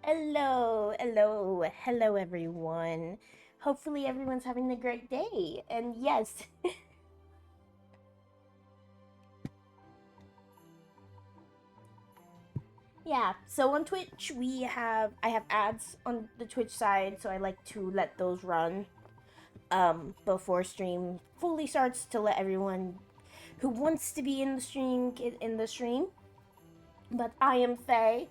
Hello, hello, hello, everyone. Hopefully, everyone's having a great day. And yes, yeah. So on Twitch, I have ads on the Twitch side, so I like to let those run before stream fully starts to let everyone who wants to be in the stream get in the stream. But I am Faye.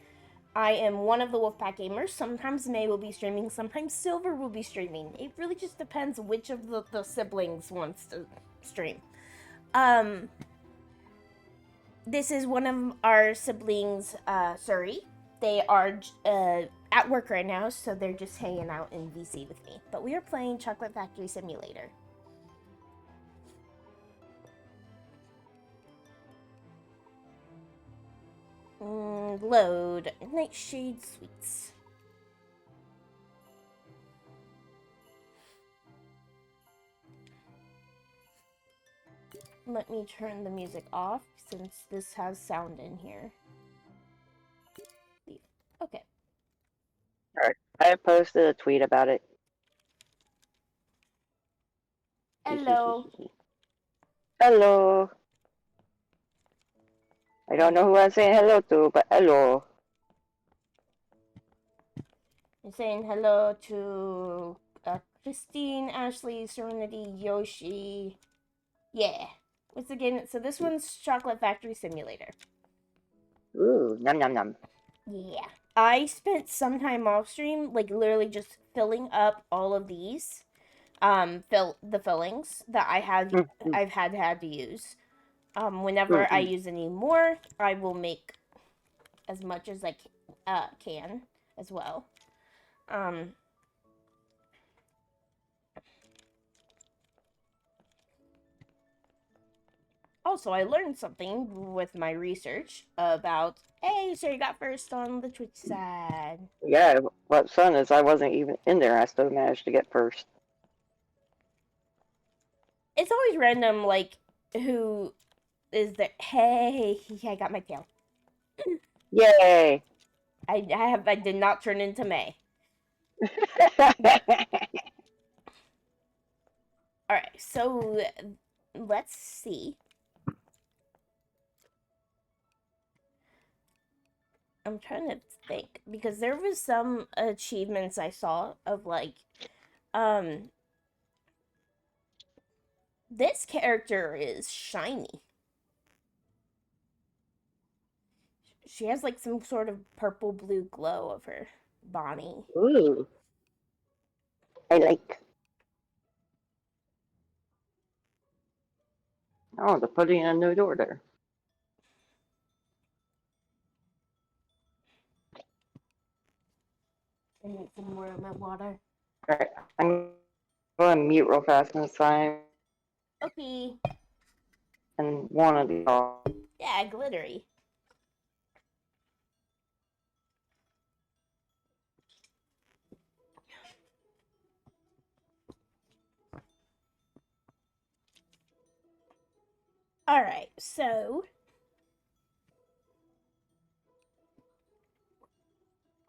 I am one of the Wolfpack gamers. Sometimes May will be streaming, sometimes Silver will be streaming. It really just depends which of the siblings wants to stream. Um, this is one of our siblings, Surrey. They are at work right now, so they're just hanging out in VC with me. But we are playing Chocolate Factory Simulator. Load Nightshade Sweets. Let me turn the music off since this has sound in here. Okay. Alright, I posted a tweet about it. Hello. Hello. I don't know who I'm saying hello to, but hello. I'm saying hello to Christine, Ashley, Serenity, Yoshi. Yeah. Once again, so this one's Chocolate Factory Simulator. Ooh, num num num. Yeah. I spent some time off stream, like literally just filling up all of these, fill the fillings that I've had to use. Whenever I use any more, I will make as much as I can as well. Um, Also, I learned something with my research about. Hey, so you got first on the Twitch side. Yeah, what's fun is I wasn't even in there. I still managed to get first. It's always random, like who is there? Hey, I got my tail. Yay! I did not turn into May. All right, so let's see. I'm trying to think because there was some achievements I saw of like um this character is shiny. She has like some sort of purple blue glow of her body. Ooh, I like. Oh, they're putting in a new door there. I need some more of my water. Alright, I'm going to mute real fast this time Okay. and one of the. Yeah, glittery. All right, so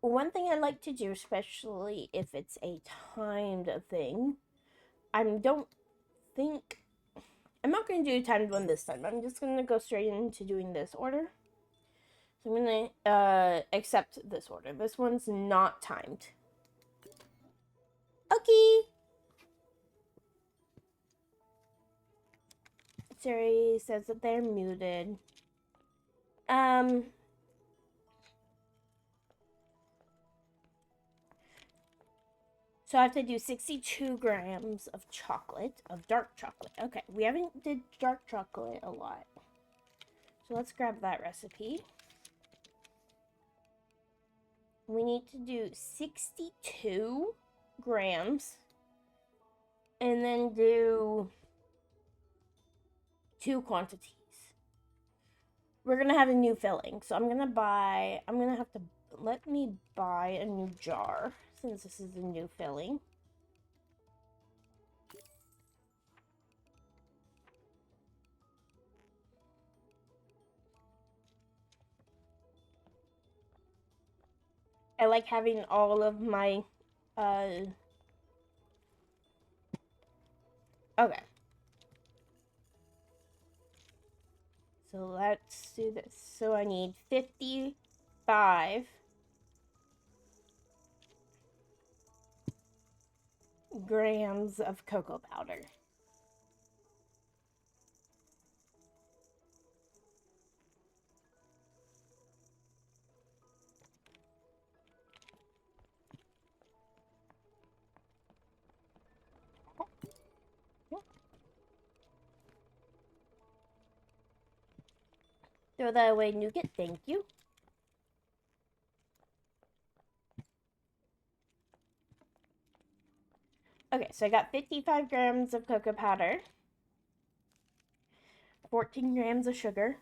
one thing I like to do, especially if it's a timed thing, I don't think I'm not going to do a timed one this time. I'm just going to go straight into doing this order. So I'm going to accept this order. This one's not timed. Okay. Siri says that they're muted. Um. So I have to do 62 grams of chocolate, of dark chocolate. Okay, we haven't did dark chocolate a lot. So let's grab that recipe. We need to do 62 grams and then do two quantities. We're gonna have a new filling, so I'm gonna have to let me buy a new jar since this is a new filling. I like having all of my, okay. So let's do this. So I need 55 grams of cocoa powder. Throw that away, Nougat. Thank you. Okay, so I got 55 grams of cocoa powder, 14 grams of sugar,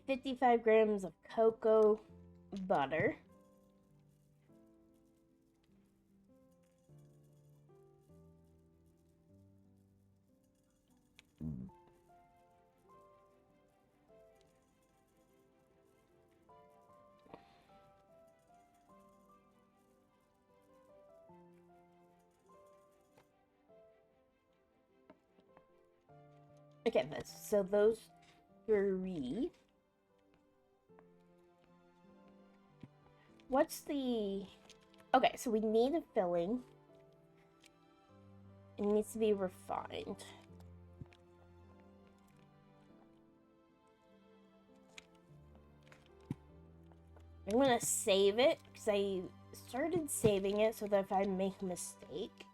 55 grams of cocoa butter, okay, so those three. What's the... Okay, so we need a filling. It needs to be refined. I'm gonna save it because I started saving it so that if I make a mistake.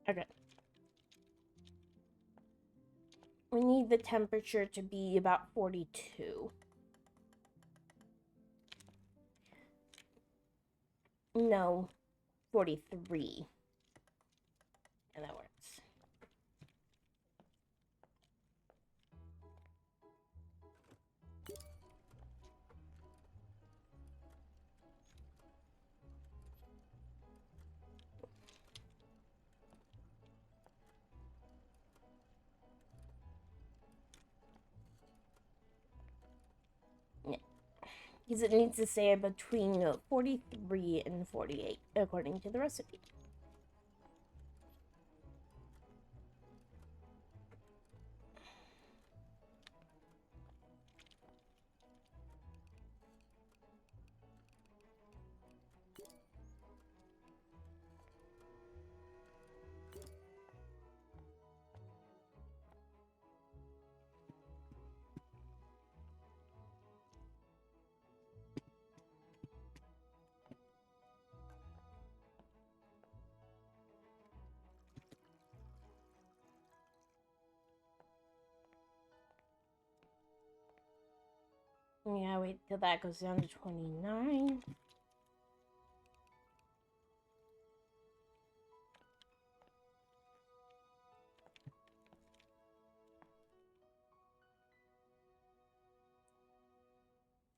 Okay. We need the temperature to be about 42. No, 43. And that works. Yeah. Because it needs to say between 43 and 48, according to the recipe. Yeah, wait till that goes down to 29.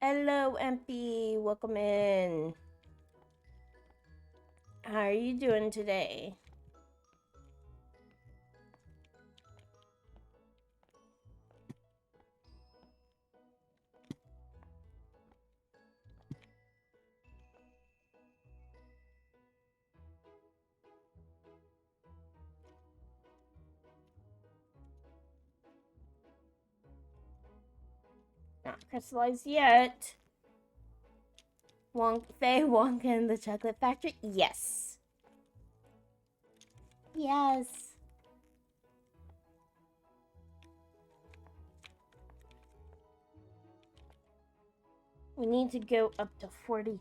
Hello, MP. Welcome in. How are you doing today? Not crystallized yet. Faye Wonka and the Chocolate Factory? Yes. Yes. We need to go up to 42.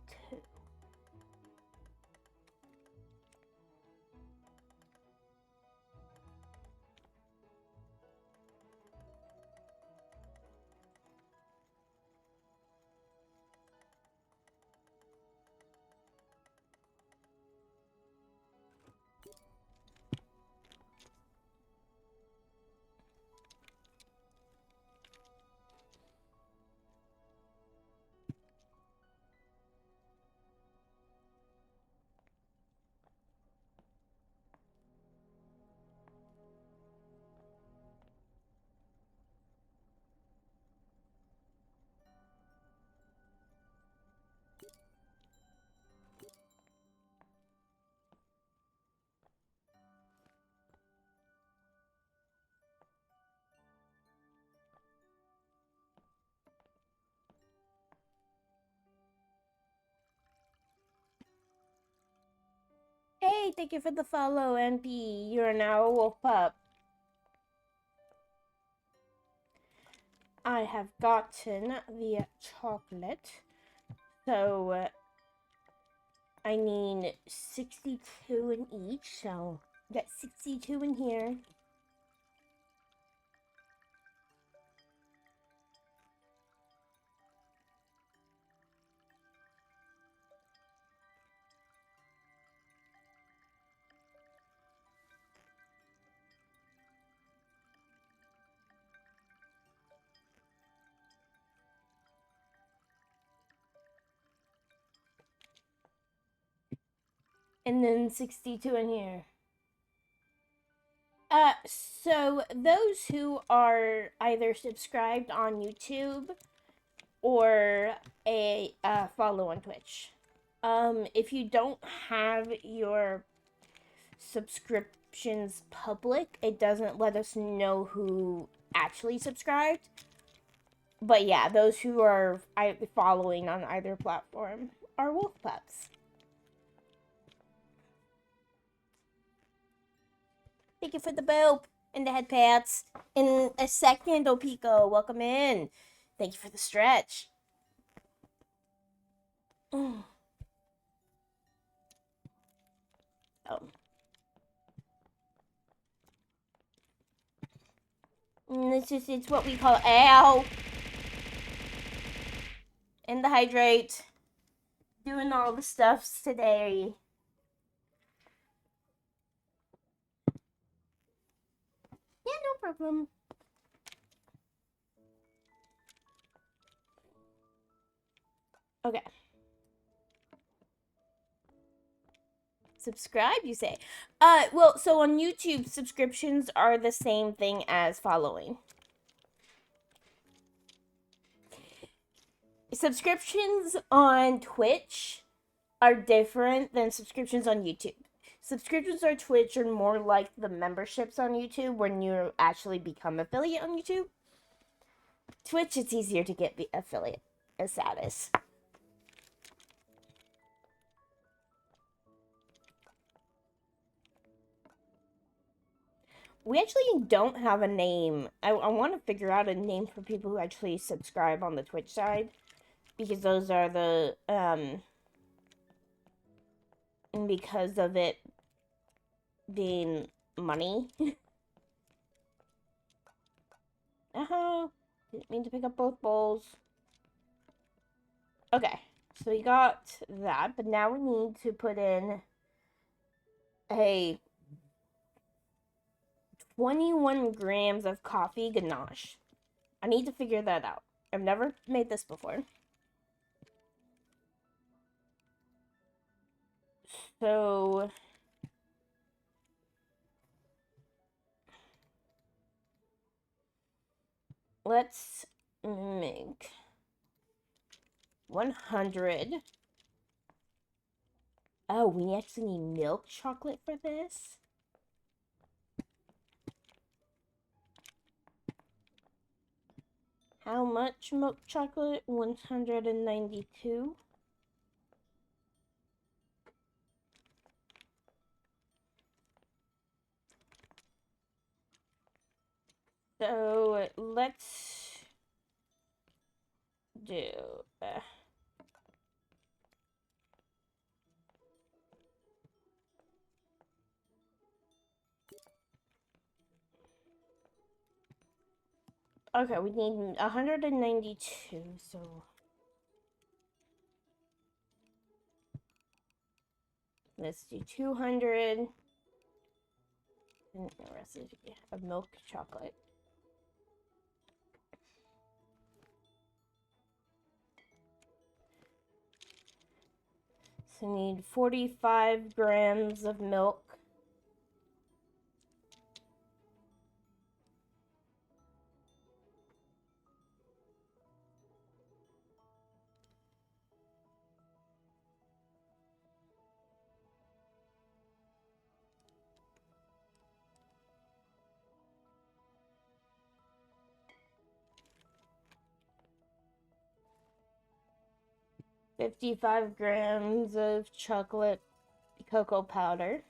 Hey, thank you for the follow, NP. You're now a wolf pup. I have gotten the chocolate. So, I need 62 in each. So, got 62 in here. And then 62 in here. So those who are either subscribed on YouTube or a follow on Twitch. If you don't have your subscriptions public, it doesn't let us know who actually subscribed. But yeah, those who are following on either platform are wolf pups. Thank you for the boop and the head pats. In a second, Opico, welcome in. Thank you for the stretch. Oh. It's what we call ow. And the hydrate. Doing all the stuffs today. Yeah, no problem. Okay. Subscribe, you say? Well, so on YouTube, subscriptions are the same thing as following. Subscriptions on Twitch are different than subscriptions on YouTube. Subscriptions on Twitch are more like the memberships on YouTube when you actually become affiliate on YouTube. Twitch, it's easier to get the affiliate status. We actually don't have a name. I want to figure out a name for people who actually subscribe on the Twitch side. Because those are the, and because of it being money. Didn't mean to pick up both bowls. Okay, so we got that, but now we need to put in a 21 grams of coffee ganache. I need to figure that out. I've never made this before. So let's make 100. Oh, we actually need milk chocolate for this. How much milk chocolate? 192. So let's do. Okay, we need 192. So let's do 200. And the rest of milk chocolate. So need 45 grams of milk. $55 grams of chocolate cocoa powder.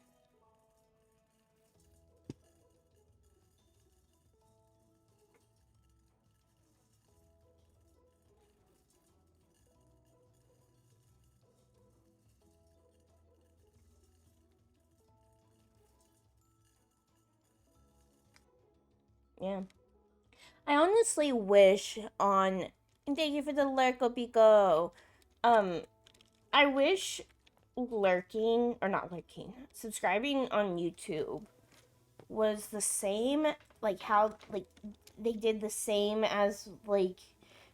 Yeah. I honestly wish on. Thank you for the Lurko Pico. I wish lurking, or not lurking, subscribing on YouTube was the same, like how, like, they did the same as, like,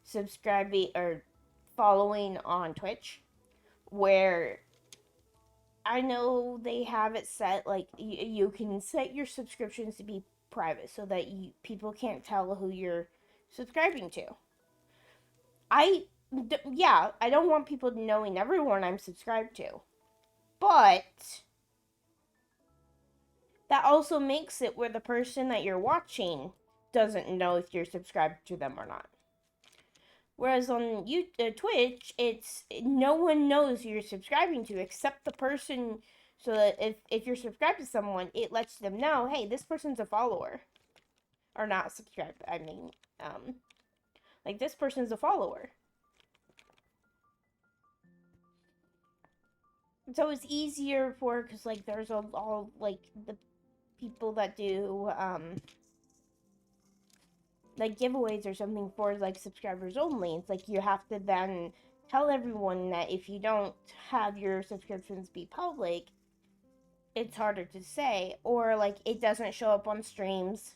subscribing or following on Twitch, where I know they have it set, like, you can set your subscriptions to be private so that people can't tell who you're subscribing to. Yeah, I don't want people knowing everyone I'm subscribed to. But that also makes it where the person that you're watching doesn't know if you're subscribed to them or not. Whereas on Twitch, it's no one knows who you're subscribing to except the person. So that if you're subscribed to someone, it lets them know, hey, this person's a follower, or not subscribed. I mean, like this person's a follower. So it's easier for because like there's all like the people that do like giveaways or something for like subscribers only. It's like you have to then tell everyone that if you don't have your subscriptions be public, it's harder to say, or like it doesn't show up on streams.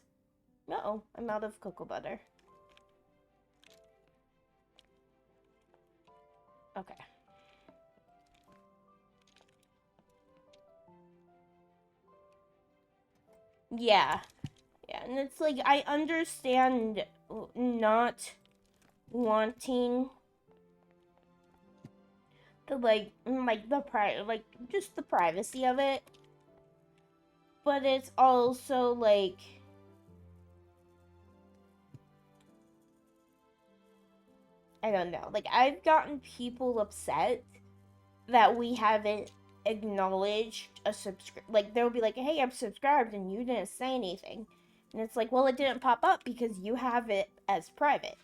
No, I'm out of cocoa butter. Okay. Yeah. Yeah, and it's like I understand not wanting the like the like just the privacy of it, but it's also like I don't know. Like I've gotten people upset that we haven't acknowledged a subscribe. Like they'll be like, "Hey, I'm subscribed," and you didn't say anything, and it's like, "Well, it didn't pop up because you have it as private."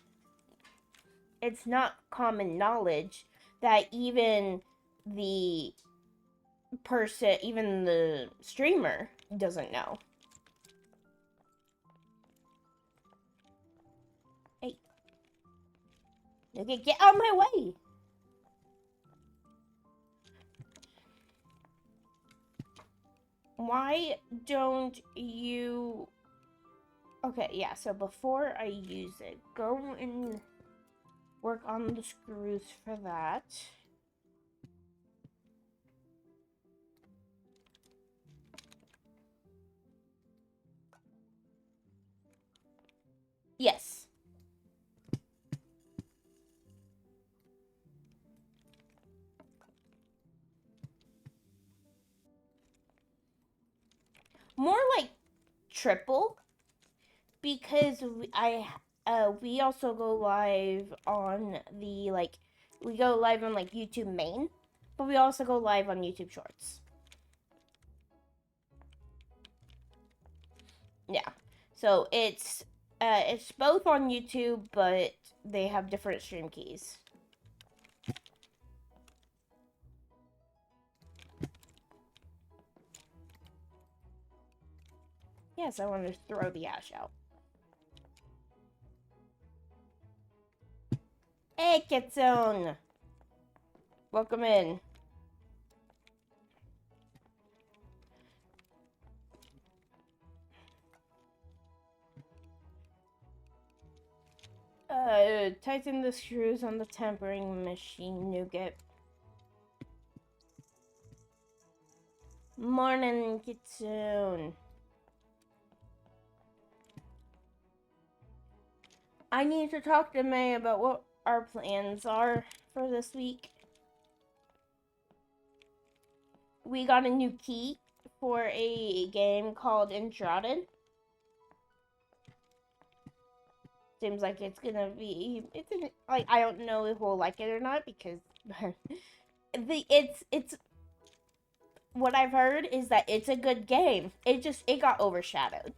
It's not common knowledge that even the even the streamer doesn't know. Hey, okay, get out of my way. Why don't you... Okay, yeah, so before I use it, go and work on the screws for that. Yes. More like triple, because we also go live on we go live on like YouTube main, but we also go live on YouTube Shorts. Yeah. So it's both on YouTube, but they have different stream keys. Yes, I want to throw the ash out. Hey, Kitsune! Welcome in. Tighten the screws on the tempering machine, Nougat. Morning, Kitsune. I need to talk to May about what our plans are for this week. We got a new key for a game called Uncharted. Seems like it's gonna be. I don't know if we'll like it or not because it's what I've heard is that it's a good game. It got overshadowed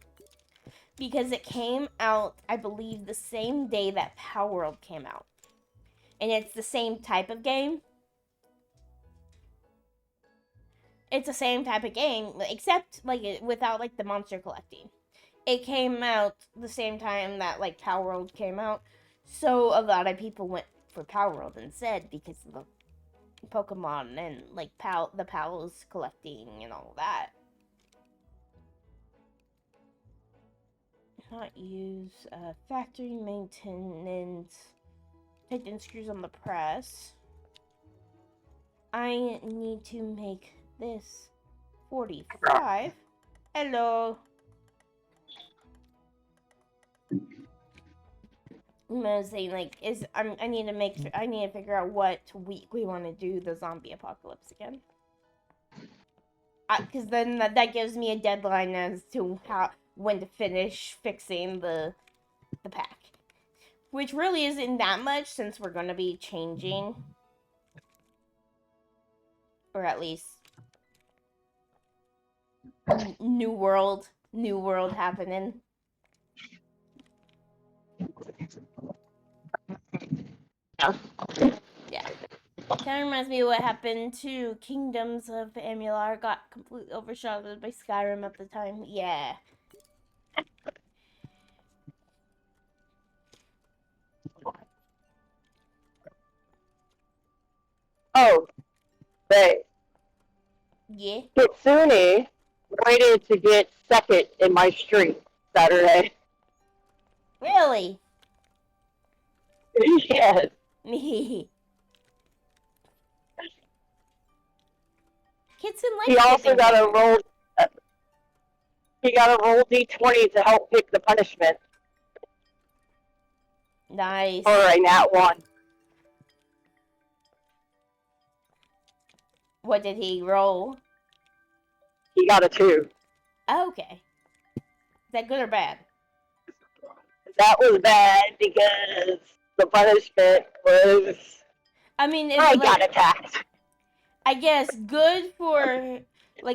because it came out, I believe, the same day that Power World came out, and it's the same type of game. It's the same type of game, except without the monster collecting. It came out the same time that Power World came out, so a lot of people went for Power World instead because of the Pokemon and the pals collecting and all that. Not use factory maintenance. Tighten screws on the press. I need to make this 45. Hello. I'm saying I need to figure out what week we want to do the zombie apocalypse again. Because then that gives me a deadline as to when to finish fixing the pack, which really isn't that much since we're gonna be changing, or at least new world happening. Yeah. Kind of reminds me of what happened to Kingdoms of Amular. Got completely overshadowed by Skyrim at the time. Yeah. Oh, they. Yeah. Kitsune waited to get second in my streak Saturday. Really? Yes. Me. Kitson likes He also got a roll. He got a roll d20 to help pick the punishment. Nice. For a nat 1. What did he roll? He got a 2. Okay. Is that good or bad? That was bad because the punishment was. I mean, I got attacked. I guess good for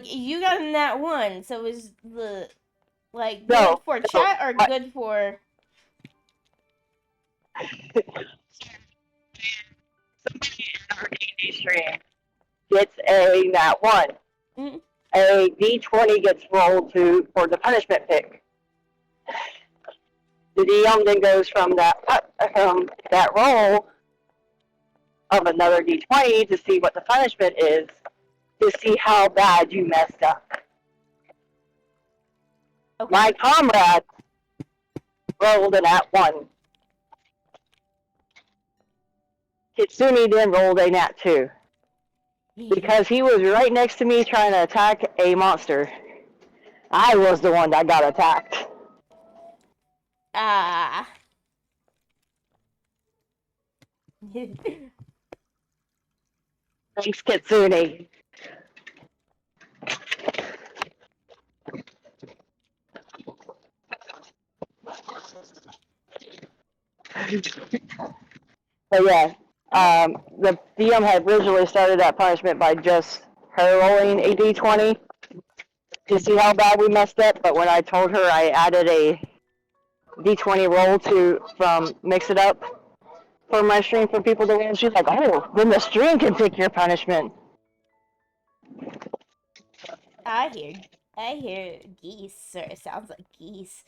you got in that one, so is the good for chat or good for somebody in our D&D stream gets a nat 1. Mm-hmm. A d20 gets rolled for the punishment pick. The DM then goes from that roll of another d20 to see what the punishment is, to see how bad you messed up. Okay. My comrade rolled a nat 1. Kitsune then rolled a nat 2. Because he was right next to me trying to attack a monster. I was the one that got attacked. Ah. Thanks, Kitsune. But yeah, the DM had originally started that punishment by just her rolling a d20 to see how bad we messed up. But when I told her I added a d20 roll to from Mix It Up for my stream for people to win, she's like, "Oh, then the stream can pick your punishment." I hear, I hear geese, or it sounds like geese.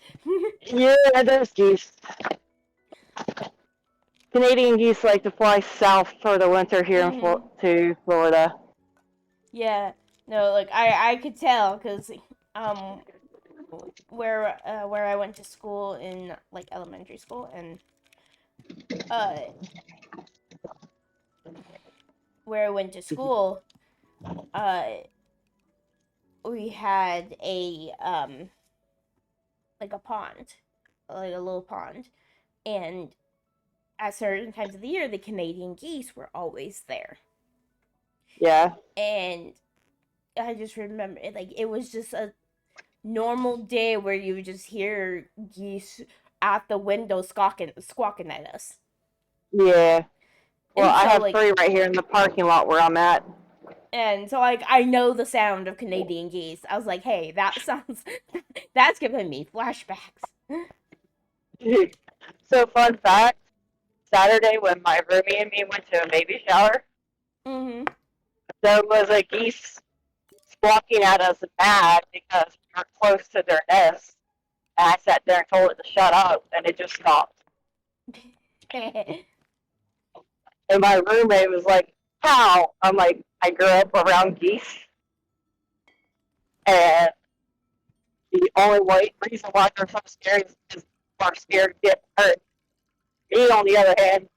Yeah, there's geese. Canadian geese like to fly south for the winter here in Mm-hmm. to Florida. Yeah, no, like I could tell because um where I went to school in like elementary school and uh where I went to school uh we had a like a pond, like a little pond, and at certain times of the year the Canadian geese were always there. Yeah. And I just remember like it was just a normal day where you would just hear geese at the window squawking at us. Yeah. Well, And I so have like three right here in the parking lot where I'm at. I know the sound of Canadian geese. I was like, hey, that sounds that's giving me flashbacks. So, fun fact, Saturday when my roomie and me went to a baby shower, Mm-hmm. there was a geese squawking at us mad because we were close to their nest. And I sat there and told it to shut up, and it just stopped. And my roommate was like, "How?" I'm like, "I grew up around geese, and the only reason why they're so scary is because they're scared to get hurt. Me, on the other hand,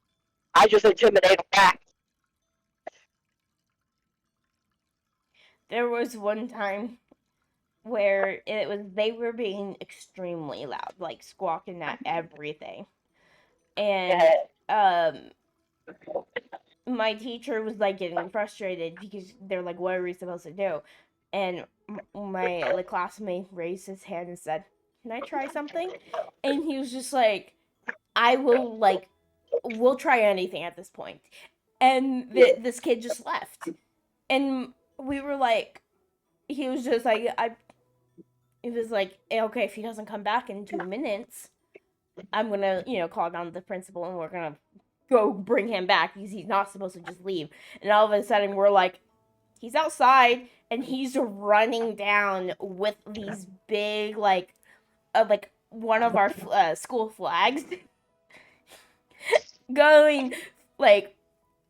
I just intimidate them back." There was one time where it was they were being extremely loud, like squawking at everything. And my teacher was like getting frustrated because they're like, "What are we supposed to do?" And my like classmate raised his hand and said, "Can I try something?" And he was just like, "I will like, we'll try anything at this point." And this kid just left, and we were like, he was just like, it was like, okay, if he doesn't come back in 2 minutes, I'm gonna, call down the principal and we're gonna go bring him back because he's not supposed to just leave. And all of a sudden, we're like, he's outside and he's running down with these big, like one of our school flags, going like,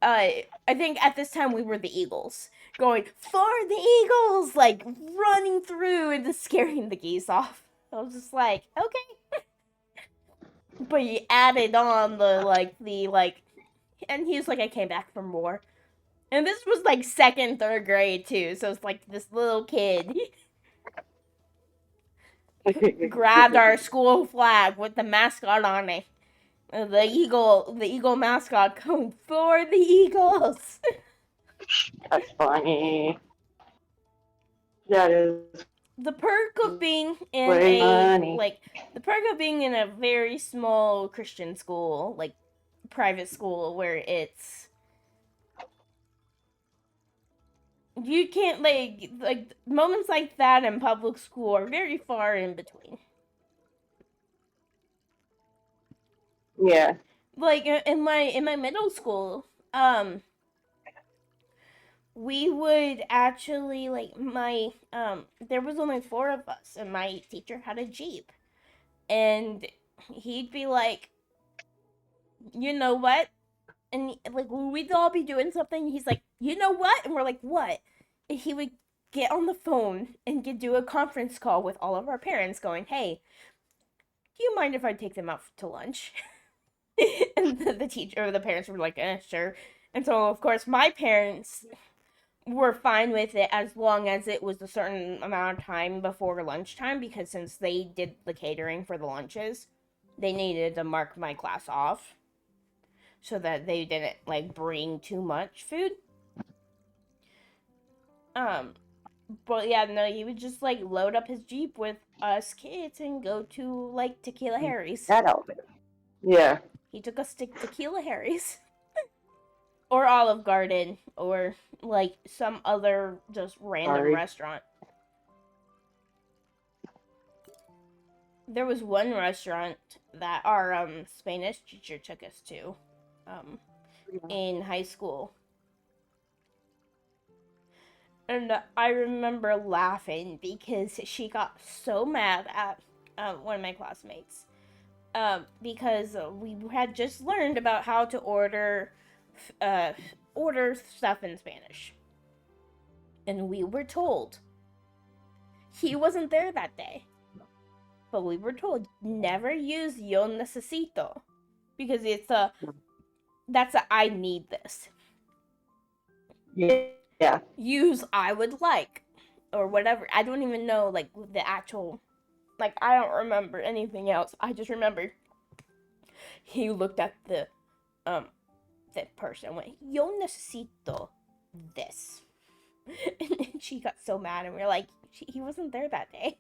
I think at this time we were the Eagles, going for the Eagles, like running through and just scaring the geese off. I was just like, okay. But he added on and he was like, I came back for more. And this was like second, third grade too, so it's like this little kid grabbed our school flag with the mascot on it. The eagle mascot going for the Eagles. That's funny. That is The perk of being in way a funny. like the perk of being in a very small Christian school, like private school, where it's you can't like moments like that in public school are very far in between. Yeah. Like in my middle school, we would actually like my there was only four of us and my teacher had a Jeep, and he'd be like, you know what, and like we'd all be doing something, he's like, you know what, and we're like, what, and he would get on the phone and do a conference call with all of our parents going, hey, do you mind if I take them out to lunch? And the teacher or the parents were like, sure. And so of course my parents were fine with it as long as it was a certain amount of time before lunchtime, because since they did the catering for the lunches, they needed to mark my class off so that they didn't like bring too much food. But yeah, no, he would just like load up his Jeep with us kids and go to like Tequila Harry's. That outfit. Yeah. He took us to Tequila Harry's or Olive Garden or like some other just random Sorry. restaurant. There was one restaurant that our Spanish teacher took us to um, in high school. And I remember laughing because she got so mad at one of my classmates because we had just learned about how to uh, order stuff in Spanish, and we were told he wasn't there that day, but we were told never use yo necesito because that's a I need this. Yeah. Use I would like or whatever. I don't even know like the actual like I don't remember anything else. I just remember he looked at um the person and went, "Yo necesito this." And she got so mad and we were like, he wasn't there that day.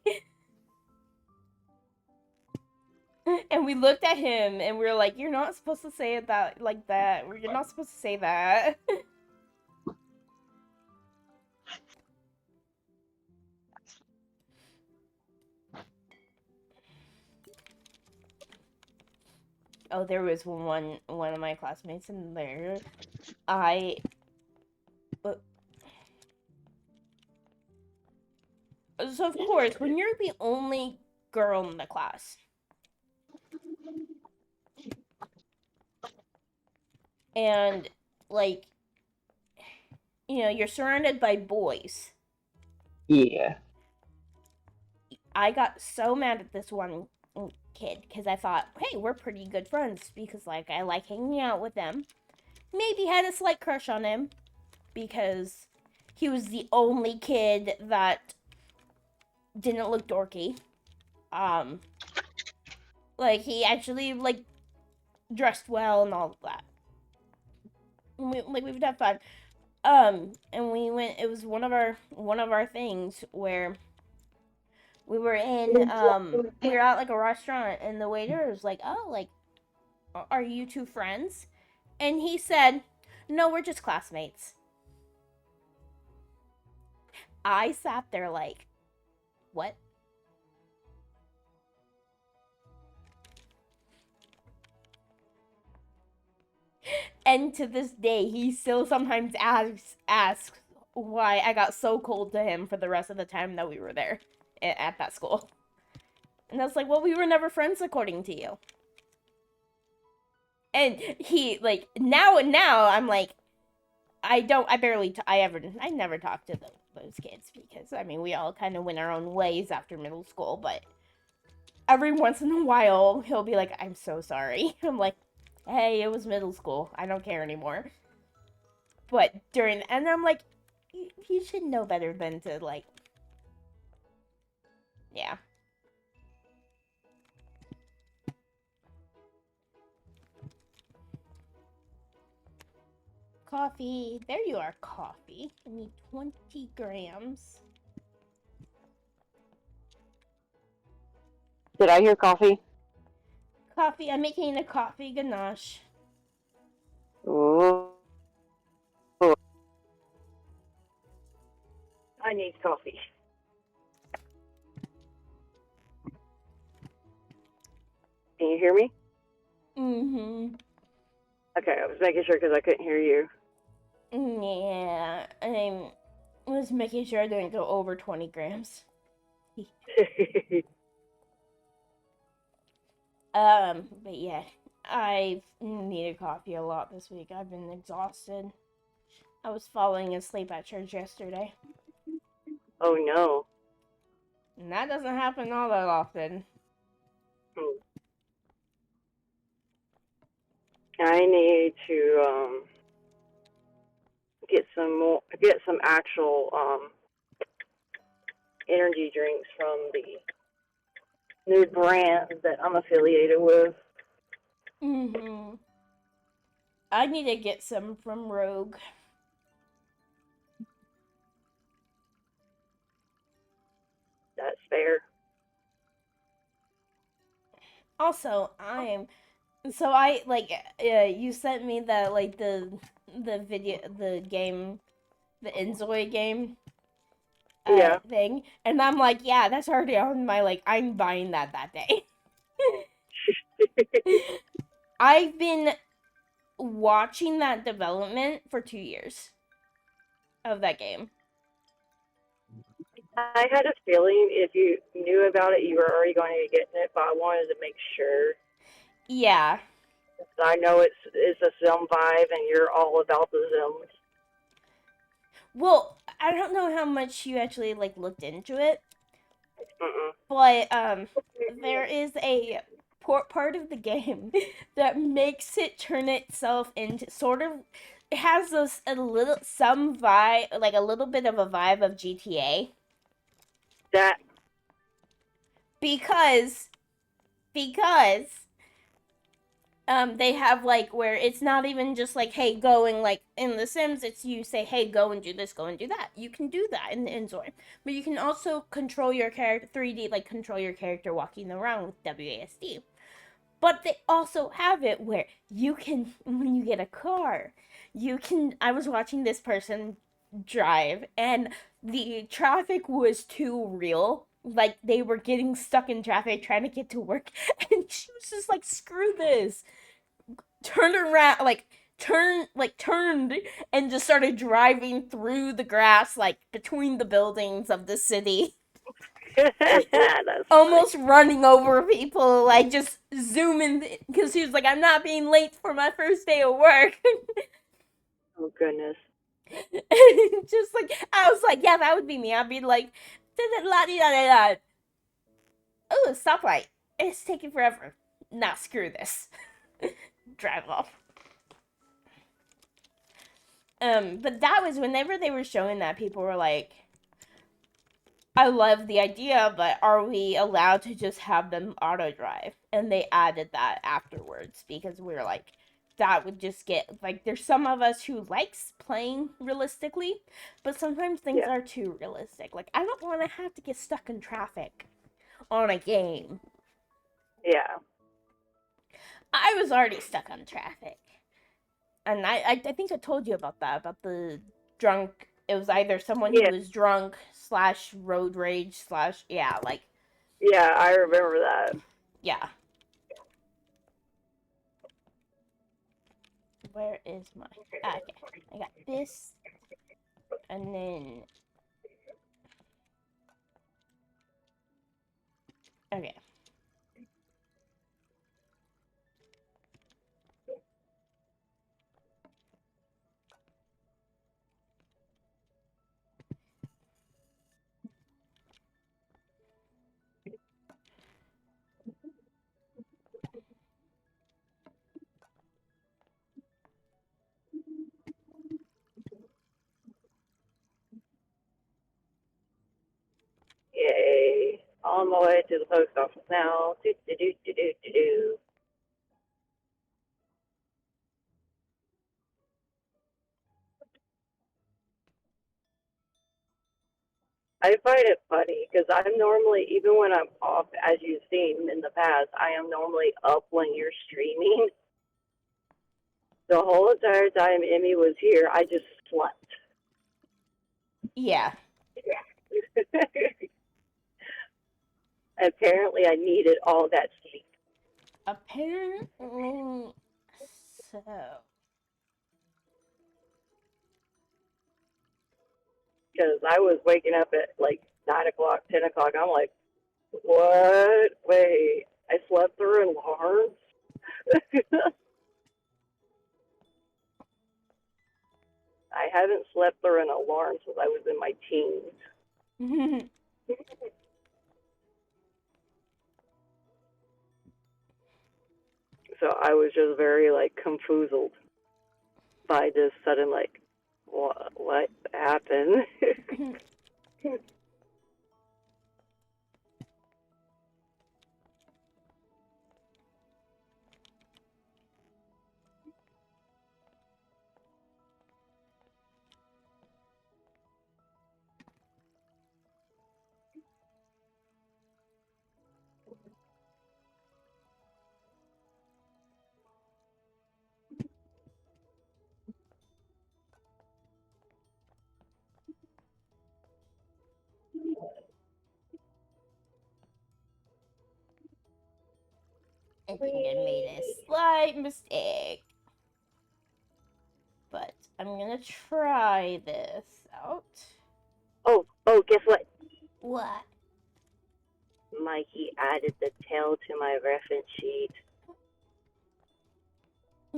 And we looked at him and we were like, "You're not supposed to say it that like that. You're not supposed to say that." Oh, there was one of my classmates in there. I So of course, when you're the only girl in the class, and like you're surrounded by boys. Yeah. I got so mad at this one kid because I thought, hey, we're pretty good friends because like I like hanging out with them. Maybe had a slight crush on him because he was the only kid that didn't look dorky. Um, like he actually like dressed well and all of that. We would have fun. And we went. It was one of our things where we were in. We were at like a restaurant, and the waiter was like, "Oh, like, are you two friends?" And he said, "No, we're just classmates." I sat there like, "What?" And to this day, he still sometimes asks why I got so cold to him for the rest of the time that we were there at that school. And I was like, "Well, we were never friends according to you." And he like now I'm like, I never talked to those kids because I mean we all kind of went our own ways after middle school, but every once in a while he'll be like, "I'm so sorry." I'm like, "Hey, it was middle school. I don't care anymore." But and I'm like, you should know better than to like, yeah. Coffee. There you are, coffee. I need 20 grams. Did I hear coffee? Coffee. I'm making a coffee ganache. Ooh. I need coffee. Can you hear me? Mm-hmm. Okay, I was making sure because I couldn't hear you. Yeah, I was making sure I didn't go over 20 grams. But yeah, I've needed coffee a lot this week. I've been exhausted. I was falling asleep at church yesterday, Oh no. and that doesn't happen all that often. I need to get some actual energy drinks from the new brand that I'm affiliated with. Mm-hmm. I need to get some from Rogue. That's fair. Also, I'm So I like you sent me that like the video the game the Enzoy game Yeah. thing, and I'm like, yeah, that's already on my like I'm buying that day. I've been watching that development for 2 years of that game. I had a feeling if you knew about it, you were already going to get it, but I wanted to make sure. Yeah. I know it's a Zim vibe, and you're all about the Zims. Well, I don't know how much you actually like looked into it, Mm-mm. but there is a part of the game that makes it turn itself into sort of it has this a little some vibe like a little bit of a vibe of GTA That because because they have like where it's not even just like hey going like in the Sims it's you say hey go and do this go and do that you can do that in the Inzoi but you can also control your character 3D like control your character walking around with WASD. But they also have it where you can, when you get a car, you can. I was watching this person drive, and the traffic was too real. Like they were getting stuck in traffic trying to get to work, and she was just like, "Screw this!" Turned around, turned, and just started driving through the grass, like between the buildings of the city. that's funny. Almost running over people, like just zooming because he was like, I'm not being late for my first day of work. Oh goodness. Just like I was like, yeah, that would be me. I'd be like, la di da da. Oh, stoplight. It's taking forever. Nah, screw this. Drive off. But that was whenever they were showing that, people were like, I love the idea, but are we allowed to just have them auto drive? And they added that afterwards because we were like, that would just get like there's some of us who likes playing realistically, but sometimes things Yeah. are too realistic. Like I don't want to have to get stuck in traffic on a game. Yeah. I was already stuck on traffic. And I think I told you about the drunk it was either someone who Yeah. was drunk slash road rage slash yeah, like Yeah. I remember that. yeah. Where is my okay. I got this and then okay. Yay. On my way to the post office now. Do, do, do, do, do, do, do. I find it funny because I'm normally, even when I'm off, as you've seen in the past, I am normally up when you're streaming. The whole entire time Emmy was here, I just slept. Yeah. Apparently, I needed all that sleep Apparently so. because I was waking up at like 9 o'clock, 10 o'clock. I'm like, what? Wait, I slept through an alarm? I haven't slept through an alarm since I was in my teens. So I was just very like confuzzled by this sudden like, what happened? I think I made a slight mistake. But I'm gonna try this out. Oh, guess what? What? Mikey added the tail to my reference sheet.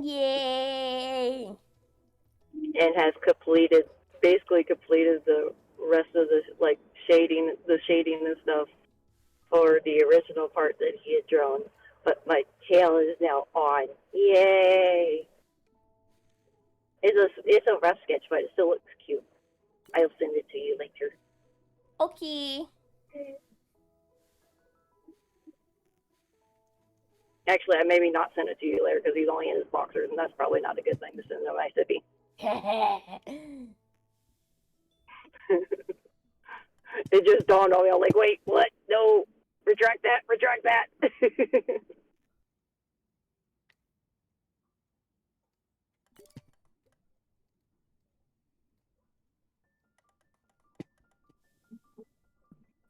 Yay! And has basically completed the rest of the shading and stuff for the original part that he had drawn. But my tail is now on. Yay! It's a rough sketch, but it still looks cute. I'll send it to you later. Okay. Actually, I maybe not send it to you later because he's only in his boxers, and that's probably not a good thing to send to my sippy. It just dawned on me. I'm like, wait, what? No, retract that.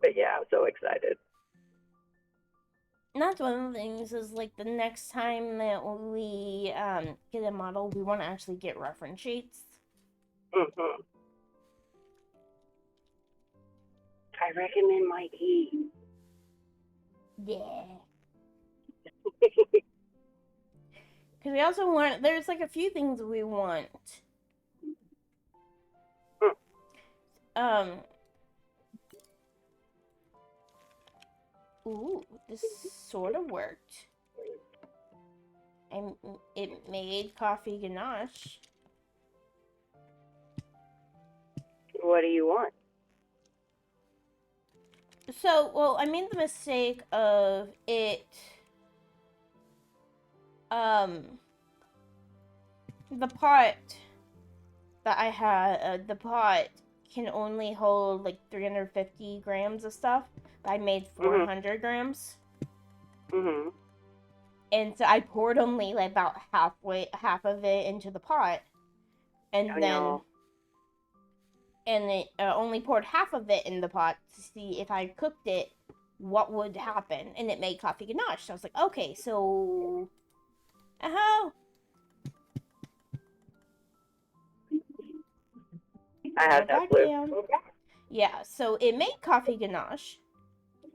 But yeah, I'm so excited. And that's one of the things is like the next time that we get a model, we want to actually get reference sheets. Mm-hmm. I recommend Mikey. Yeah. Because we also want, there's like a few things we want. Ooh, this sort of worked. And it made coffee ganache. What do you want? So, well, I made the mistake of it, the pot that I had, the pot can only hold like 350 grams of stuff. But I made 400 grams. Mm-hmm. And so I poured only like about half of it into the pot. And and it only poured half of it in the pot to see if I cooked it, what would happen. And it made coffee ganache. So I was like, okay, so... Oh! I have no clue. Down. Yeah, so it made coffee ganache.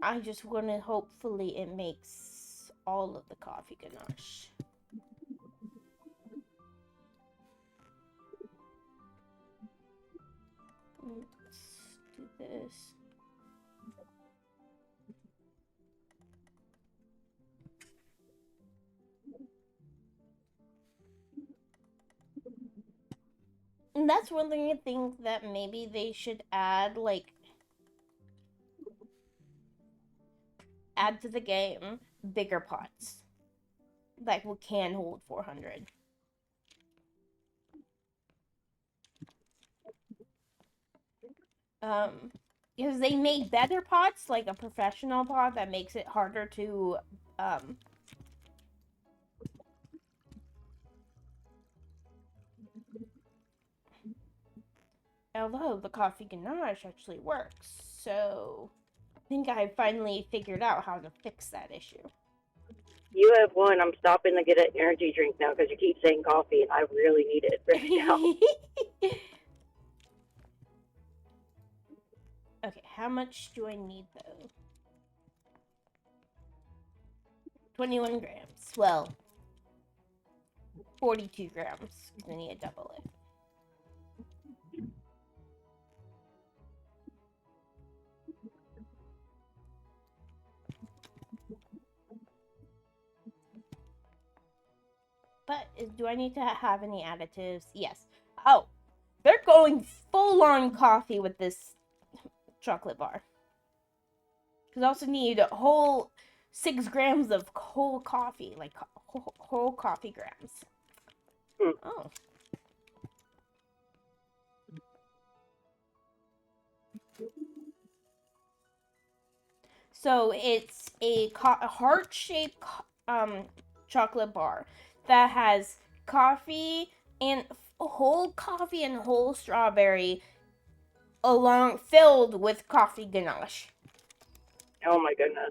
I just want to hopefully it makes all of the coffee ganache. Let's do this. And that's one thing I think that maybe they should add, like, add to the game bigger pots. Like, we can hold 400. Because they made better pots, like a professional pot that makes it harder to, although the coffee ganache actually works. So, I think I finally figured out how to fix that issue. You have won. I'm stopping to get an energy drink now because you keep saying coffee, and I really need it right now. Okay, how much do I need though? 21 grams. Well, 42 grams. I need to double it. But do I need to have any additives? Yes. Oh, they're going full on coffee with this chocolate bar. Because I also need a whole 6 grams of whole coffee, like whole coffee grams. Oh. So it's a heart-shaped chocolate bar that has coffee and whole strawberry filled with coffee ganache. Oh my goodness.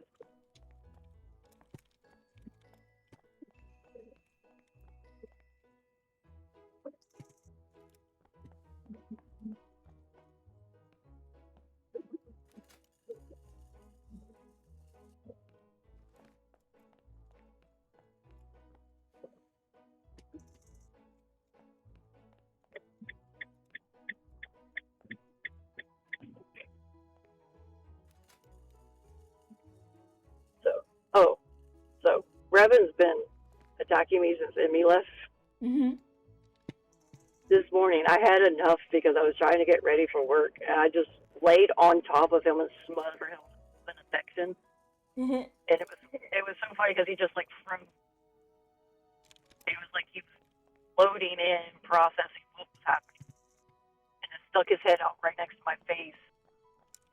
Kevin's been attacking me since Emmy left. Mm-hmm. This morning, I had enough because I was trying to get ready for work, and I just laid on top of him and smothered him with an affection. Mm-hmm. And it was so funny because he just like from it was like he was loading in, processing what was happening, and just stuck his head out right next to my face,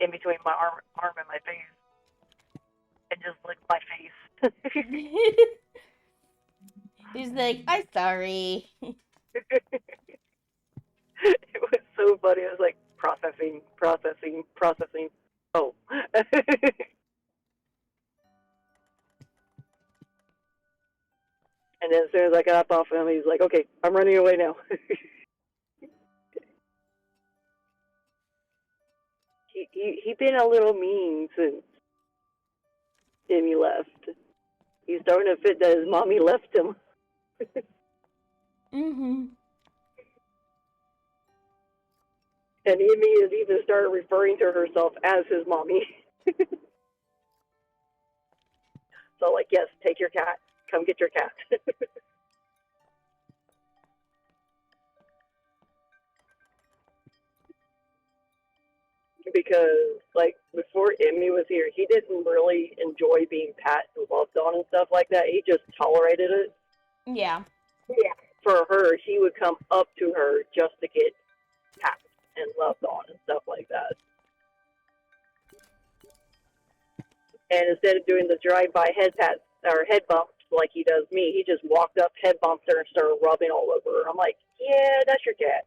in between my arm and my face, and just licked my face. He's like, I'm sorry. It was so funny. I was like processing, processing, processing. Oh. And then as soon as I got off him, he's like, "Okay, I'm running away now." he been a little mean since Emmy left. He's starting to fit that his mommy left him. Mm-hmm. And Emmy has even started referring to herself as his mommy. So like, yes, take your cat. Come get your cat. Because like before Emmy was here, he didn't really enjoy being pat and loved on and stuff like that. He just tolerated it. Yeah. Yeah. For her, he would come up to her just to get pat and loved on and stuff like that. And instead of doing the drive-by head pat or head bumps like he does me, he just walked up, head bumped her, and started rubbing all over her. I'm like, yeah, that's your cat.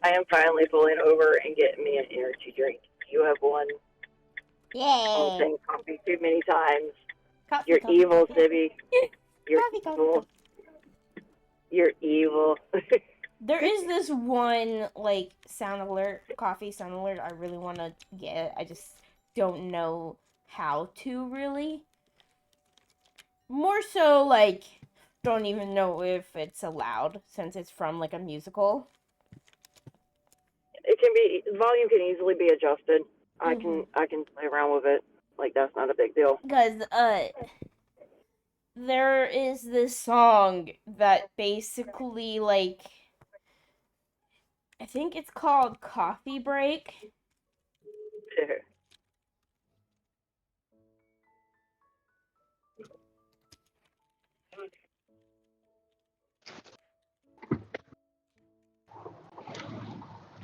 I am finally pulling over and getting me an energy drink. You have one. I'm Yay. saying coffee too many times. Coffee, You're coffee, evil, coffee. Sibby. You're Coffee, coffee, evil. coffee. You're evil. There is this one like sound alert, coffee sound alert I really want to get. I just don't know how to really. More so like don't even know if it's allowed since it's from like a musical. It can be volume can easily be adjusted. I Mm-hmm. can play around with it. Like that's not a big deal. Because there is this song that basically like I think it's called Coffee Break.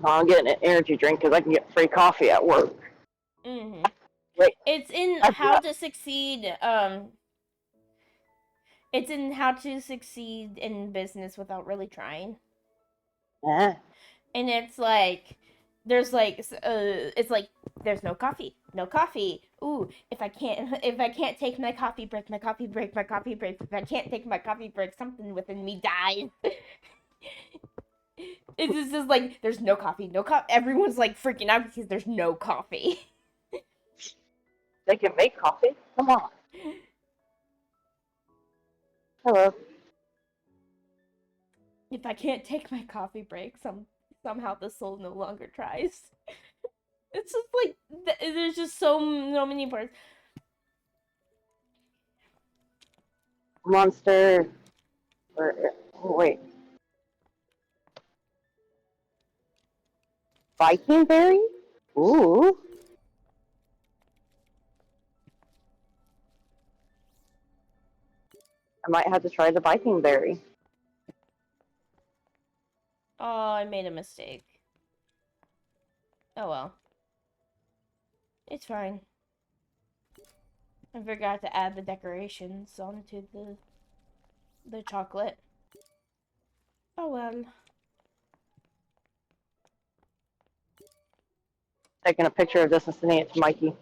I'm getting an energy drink because I can get free coffee at work. Mm-hmm. Wait, It's in that's How not. to Succeed. It's in How to Succeed in Business Without Really Trying. Eh. And it's like there's like it's like there's no coffee, no coffee. Ooh, if I can't take my coffee break, my coffee break, my coffee break. If I can't take my coffee break, something within me dies. It's just like there's no coffee, no coffee. Everyone's like freaking out because there's no coffee. They can make coffee. Come on. Hello. If I can't take my coffee break, somehow the soul no longer tries. It's just like there's just so many parts. Monster. Or, oh, wait. Viking berry? Ooh. I might have to try the Viking berry. Oh, I made a mistake. Oh well. It's fine. I forgot to add the decorations onto the chocolate. Oh well. Taking a picture of this and sending it to Mikey.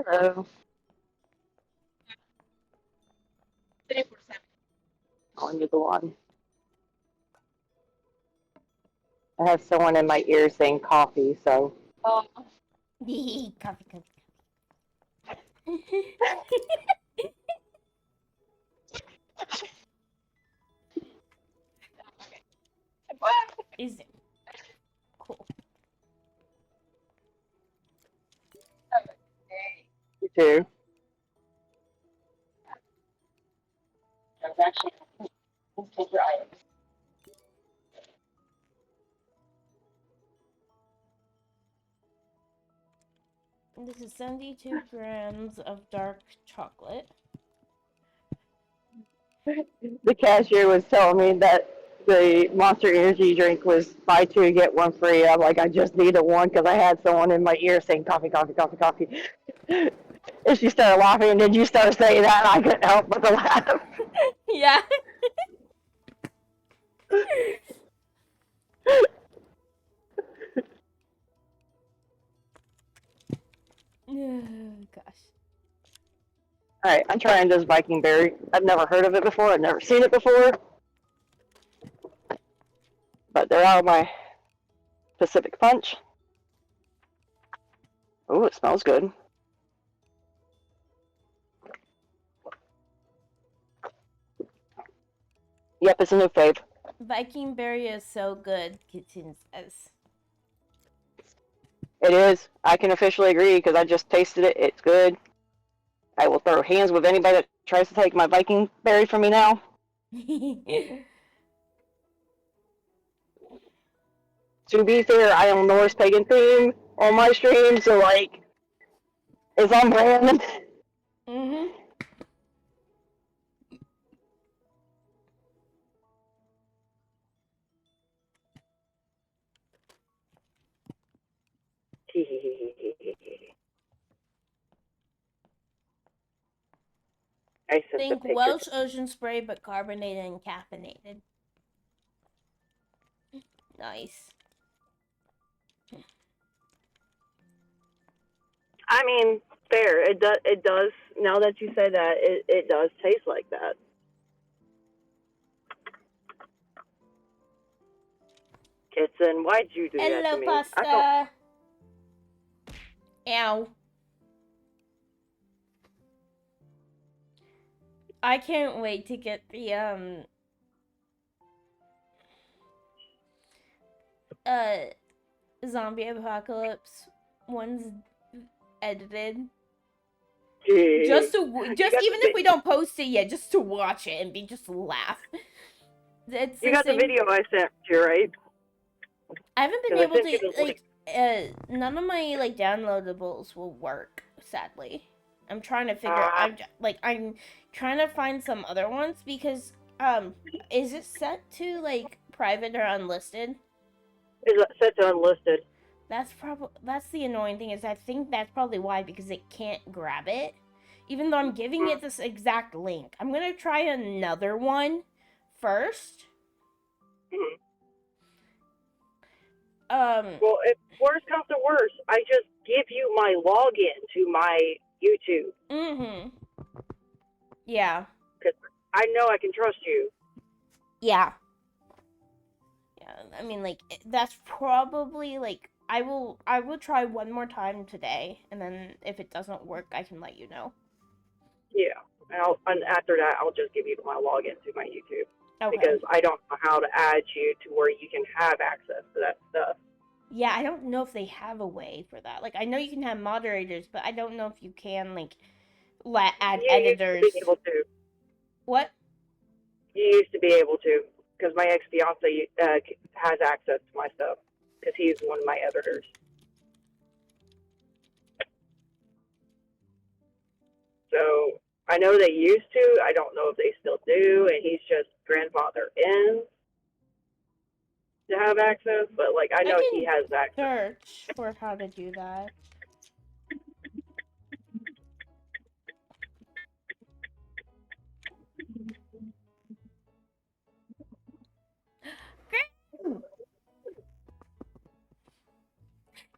Hello. On you go on. I have someone in my ear saying coffee, so. Coffee, coffee. Is it cool? You too. This is 72 grams of dark chocolate. The cashier was telling me that the Monster Energy drink was buy two get one free. I'm like, I just needed one because I had someone in my ear saying coffee, coffee, coffee, coffee. And she started laughing, and then you started saying that, and I couldn't help but to laugh. Yeah. Gosh. All right, I'm trying this Viking berry. I've never heard of it before. I've never seen it before. But they're out of my Pacific Punch. Oh, it smells good. Yep, it's a new fave. Viking berry is so good, Kitten says. It is. I can officially agree because I just tasted it. It's good. I will throw hands with anybody that tries to take my Viking berry from me now. To be fair, I am Norse pagan theme on my stream, so like, it's on brand. Mhm. I sent the Think picture. Welsh ocean spray, but carbonated and caffeinated. Nice. I mean, fair. It does. It does. Now that you say that, it does taste like that. Kitson, why'd you do that Hello, to me? pasta. Ow. I can't wait to get the zombie apocalypse ones edited. Just even if we don't post it yet, just to watch it and just laugh. It's You got the video I sent you, right? I haven't been 'Cause I able sent you to the link. none of my like downloadables will work, sadly. I'm trying to figure I'm trying to find some other ones because is it set to like private or unlisted? It's set to unlisted. That's the annoying thing is I think that's probably why because it can't grab it. Even though I'm giving it this exact link. I'm going to try another one first. Well, if worse comes to worse, I just give you my login to my YouTube. Mhm. Yeah. Because I know I can trust you. Yeah. Yeah, I mean like that's probably like I will try one more time today and then if it doesn't work I can let you know. Yeah. And after that, I'll just give you my login to my YouTube. Okay. Because I don't know how to add you to where you can have access to that stuff. Yeah, I don't know if they have a way for that. Like I know you can have moderators, but I don't know if you can like add editors. You used to be able to. What? You used to be able to, because my ex-fiance has access to my stuff, because he's one of my editors. So I know they used to. I don't know if they still do, and he's just grandfather in to have access. But like I know he has access. Search for how to do that.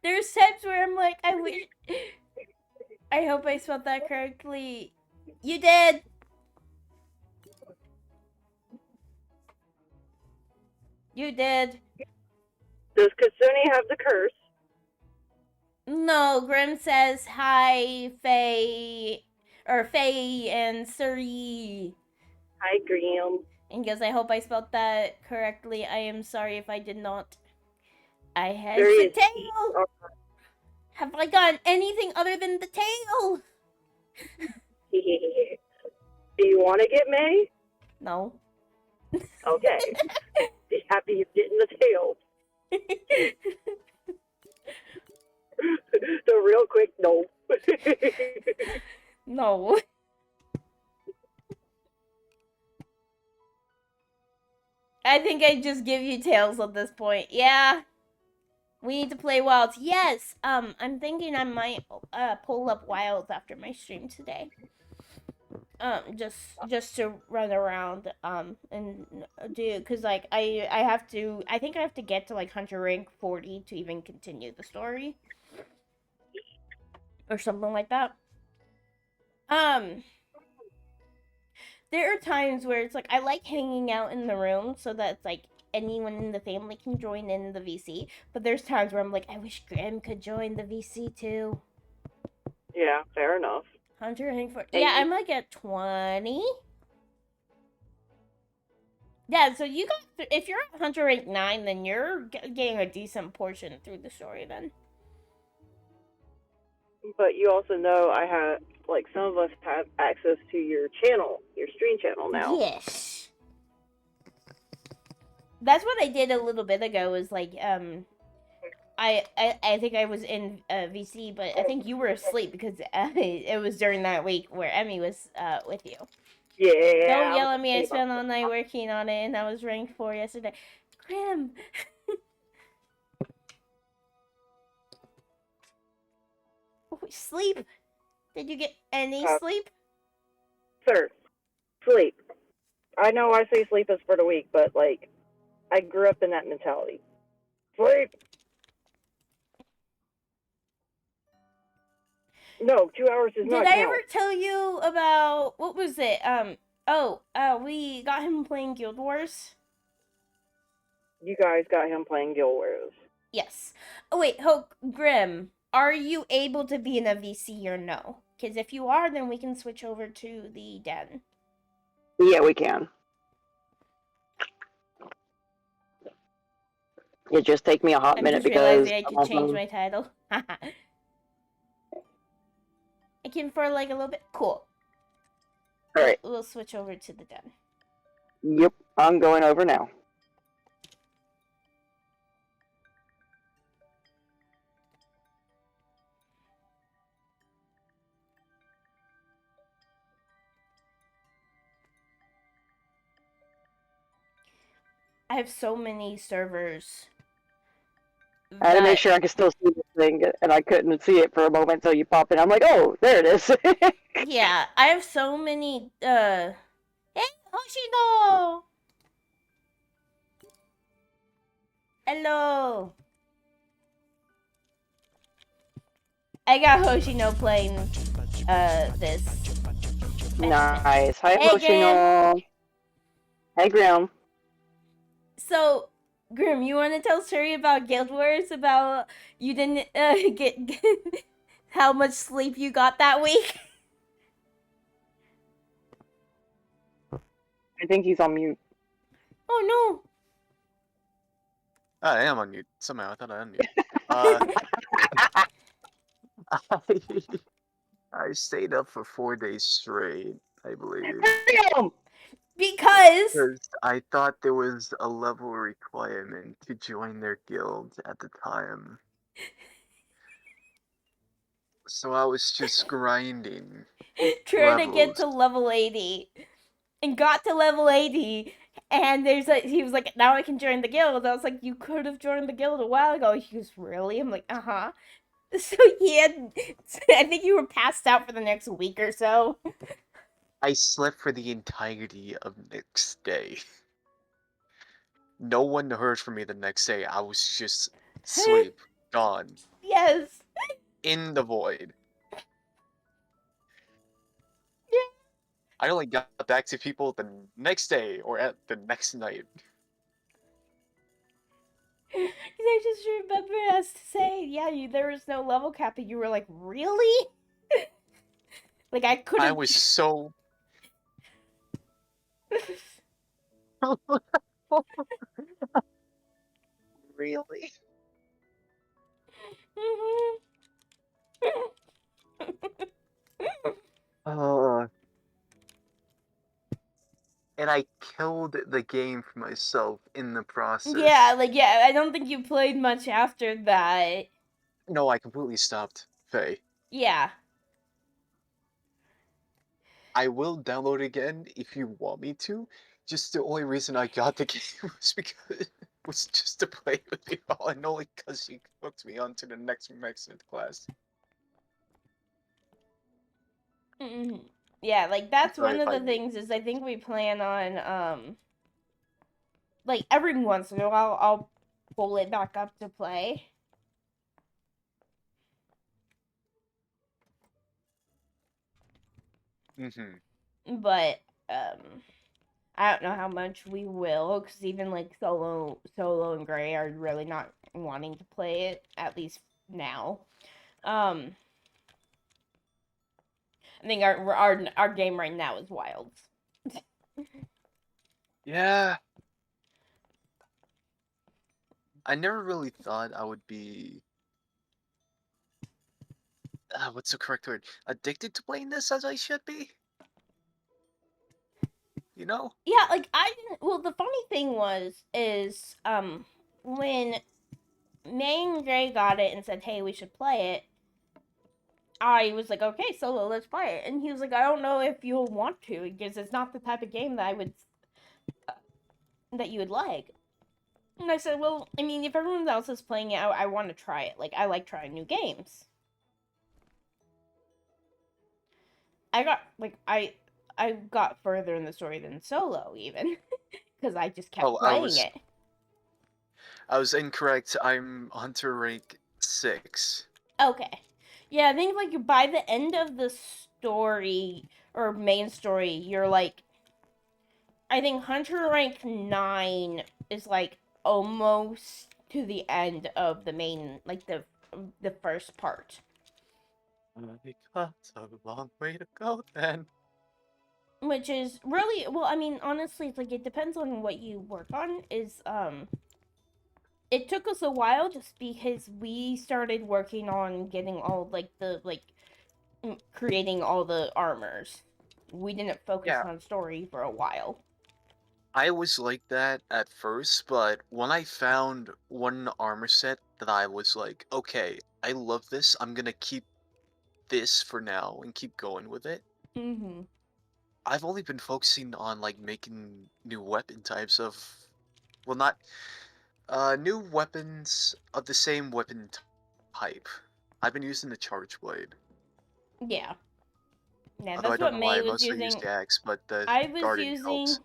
There's times where I'm like, I wish I hope I spelled that correctly. You did. You did. Does Kasuni have the curse? No, Grim says hi, Faye, or Faye and Suri. Hi, Graham. And goes, I hope I spelled that correctly. I am sorry if I did not. I has There the is tail. Have I gotten anything other than the tail? Do you want to get May? No. Okay. Be happy you're getting the tail. So real quick, no. No. I think I just give you tails at this point. Yeah. We need to play Wilds. Yes. I'm thinking I might pull up Wilds after my stream today. Just to run around and do, because like I have to, I think I have to get to like hunter rank 40 to even continue the story or something like that. There are times where it's like I like hanging out in the room so that it's like anyone in the family can join in the VC, but there's times where I'm like, I wish Graham could join the VC too. Yeah, fair enough. Hunter rank 40. Yeah, I'm like at 20. Yeah, so you got, if you're at Hunter rank 9, then you're getting a decent portion through the story then. But you also know I have, like, some of us have access to your channel, your stream channel now. Yes. That's what I did a little bit ago, was like, I think I was in VC, but I think you were asleep because it was during that week where Emmy was with you. Yeah. Don't yell at me, I spent all night working on it and I was ranked 4 yesterday. Grim. Sleep? Did you get any sleep? Sir, sleep. I know I say sleep is for the weak, but, like, I grew up in that mentality. Sleep! No, 2 hours is not Did I count. ever tell you about, what was it? We got him playing Guild Wars. You guys got him playing Guild Wars. Yes. Oh wait, Grim, are you able to be in a VC or no? Because if you are, then we can switch over to the den. Yeah, we can. It just take me a hot I'm minute just because realizing I could change my title. I can for like a little bit. Cool. All right. We'll switch over to the den. Yep, I'm going over now. I have so many servers. I had to make sure I could still see this thing, and I couldn't see it for a moment, so you pop in. I'm like, oh, there it is. Yeah, I have so many. Hey, Hoshino! Hello! I got Hoshino playing this. Nice. Hi, Hey, Hoshino. Hey, Graham. So, Grim, you want to tell Suri about Guild Wars? About you didn't get how much sleep you got that week? I think he's on mute. Oh I am on mute. Somehow I thought I unmuted. I stayed up for 4 days straight, I believe. Graham! no! Because I thought there was a level requirement to join their guild at the time. So I was just grinding. trying to get to level 80. And got to level 80. And he was like, now I can join the guild. I was like, you could have joined the guild a while ago. He goes, really? I'm like, uh-huh. So I think you were passed out for the next week or so. I slept for the entirety of next day. No one heard from me the next day. I was just sleep, gone, Yes. in the void. I only got back to people the next day or at the next night. I just remember us to say, yeah, there was no level cap, and you were like, really? Like, I could I have. was so really. Uh, and I killed the game for myself in the Yeah, process. like, yeah, I don't think you played much after that. No, I completely stopped. Faye, Yeah. I will download it again if you want me to. Just the only reason I got the game was because was just to play with you all, and only because you hooked me on to the next Mexican class. hmm Yeah, like, that's Sorry one if of I the things is I think we plan on, like, every once in a while, I'll pull it back up to play. Mm-hmm. But, I don't know how much we will, because even, like, Solo and Gray are really not wanting to play it, at least now. Um, I think our game right now is Wilds. Yeah, I never really thought I would be what's the correct word? Addicted to playing this as I should be. You know? Yeah, like I didn't. Well, the funny thing is when May and Gray got it and said, "Hey, we should play it." I was like, "Okay, Solo, let's play it," and he was like, "I don't know if you'll want to because it's not the type of game that I would that you would like." And I said, "Well, I mean, if everyone else is playing it, I want to try it. Like, I like trying new games." I got like I got further in the story than Solo even because I just kept Oh, playing it. I was incorrect. I'm Hunter rank 6. Okay. Yeah, I think like by the end of the story or main story, you're like I think Hunter rank 9 is like almost to the end of the main like the first part. I got a long way to go then. Which is really well, I mean, honestly, it's like it depends on what you work on is it took us a while just because we started working on getting all like the like creating all the armors. We didn't focus Yeah, on story for a while. I was like that at first, but when I found one armor set that I was like, okay, I love this. I'm gonna keep this for now and keep going with it. Mm-hmm. I've only been focusing on like making new weapon types of, well, not new weapons of the same weapon type. I've been using the charge blade. Yeah. Yeah, Although I that's don't what know why May I was mostly use using. the axe, but the I was guarding using helps.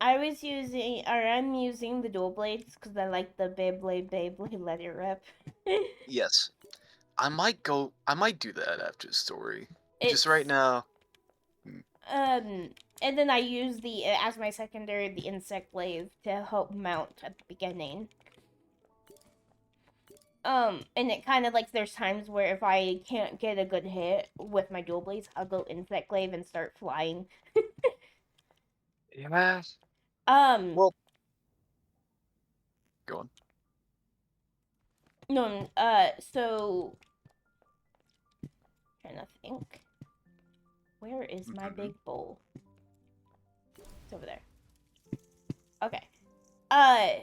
or I'm using the dual blades because I like the Beyblade, let it rip. Yes. I might do that after the story. Just right It's now. mm, and then I use the as my secondary the insect glaive to help mount at the beginning. And it kind of like there's times where if I can't get a good hit with my dual blades, I'll go insect glaive and start flying. Yeah. Um, Well, go on. no, so trying to think, where is my Mhm. big bowl? It's over there. Okay. Uh,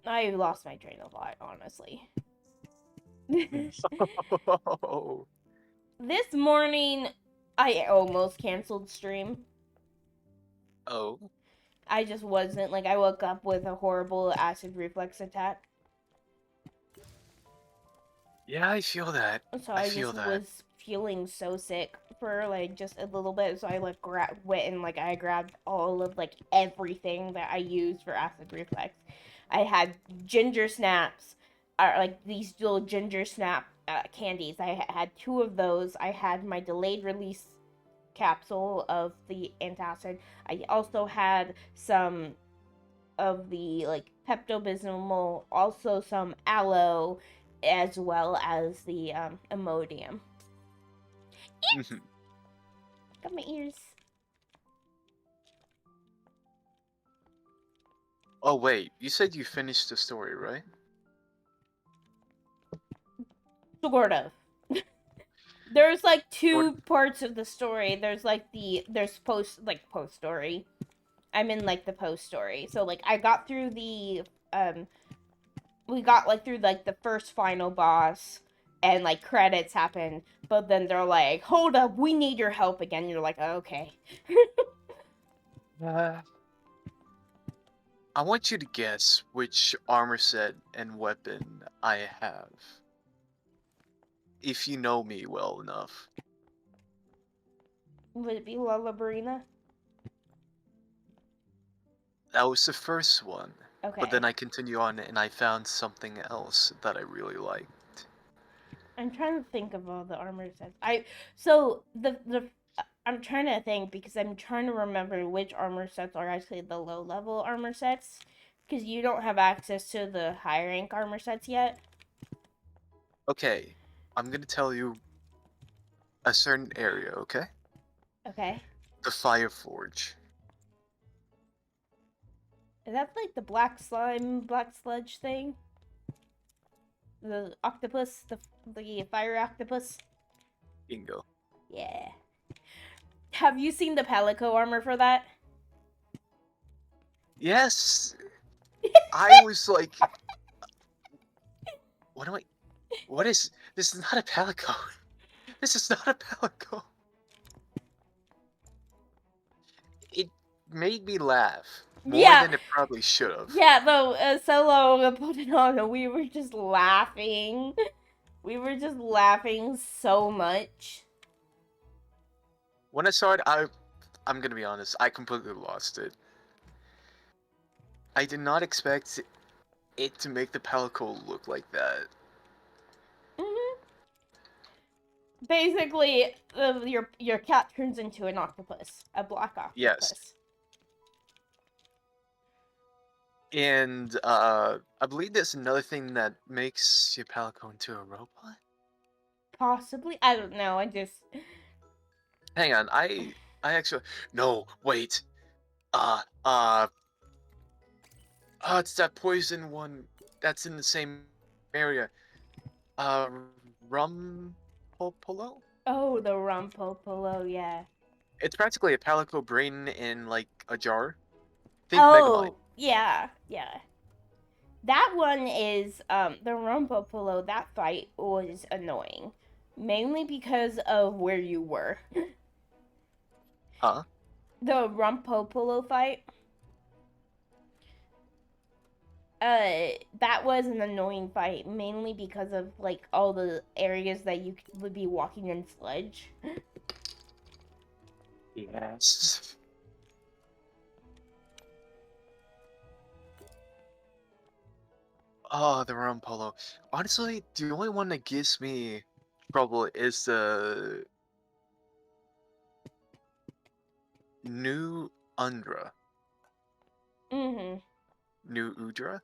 I lost my train of thought, honestly. Oh. This morning, I almost canceled stream. Oh. I just wasn't like I woke up with a horrible acid reflux attack. Yeah, I feel that. So I I just feel that. was feeling so sick for like just a little bit. So I like went and like I grabbed all of like everything that I use for acid reflux. I had ginger snaps, or like these little ginger snap candies. I had two of those. I had my delayed release capsule of the antacid. I also had some of the like Pepto Bismol, also some aloe, as well as the Imodium. Mhm. Got my ears. Oh wait, you said you finished the story, right? Sort of. There's like Or two parts of the story. There's post story. I'm in like the post story. So like I got through the we got like through like the first final boss and like credits happen, but then they're like, "Hold up, we need your help again." You're like, oh, "Okay." I want you to guess which armor set and weapon I have. If you know me well enough. Would it be Lullabarina? That was the first one. But Okay. then I continue on and I found something else that I really liked. I'm trying to think of all the armor sets. So the I'm trying to think because I'm trying to remember which armor sets are actually the low level armor sets because you don't have access to the high rank armor sets yet. Okay, I'm gonna tell you a certain area, okay? Okay. The Fire Forge. Is that like the black slime, black sludge thing? The octopus, the fire octopus? Bingo. Yeah. Have you seen the Palico armor for that? Yes! I was like, what am I? What is. This is not a Palico. This is not a Palico. It made me laugh. More Yeah. than it probably should have. Yeah, though, Solo put it on and we were just laughing. We were just laughing so much. When I saw it, I'm gonna be honest, I completely lost it. I did not expect it to make the Palico look like that. Hmm. Basically, your cat turns into an octopus, a black Yes. octopus. And I believe there's another thing that makes your Palico into a robot. Possibly, I don't know. I just Hang on, I actually no wait. Uh uh it's that poison one that's in the same area. Uh, rum polo. the Rumpopolo, yeah. It's practically a Palico brain in like a jar. Think Megamind. Oh, yeah, yeah. That one is the Rumpopolo. That fight was annoying, mainly because of where you were. Huh? The Rumpopolo fight. That was an annoying fight, mainly because of like all the areas that you would be walking in sludge. Yes. Oh, the rum polo. Honestly, the only one that gives me trouble is the new Undra, Mm-hmm. new Udra.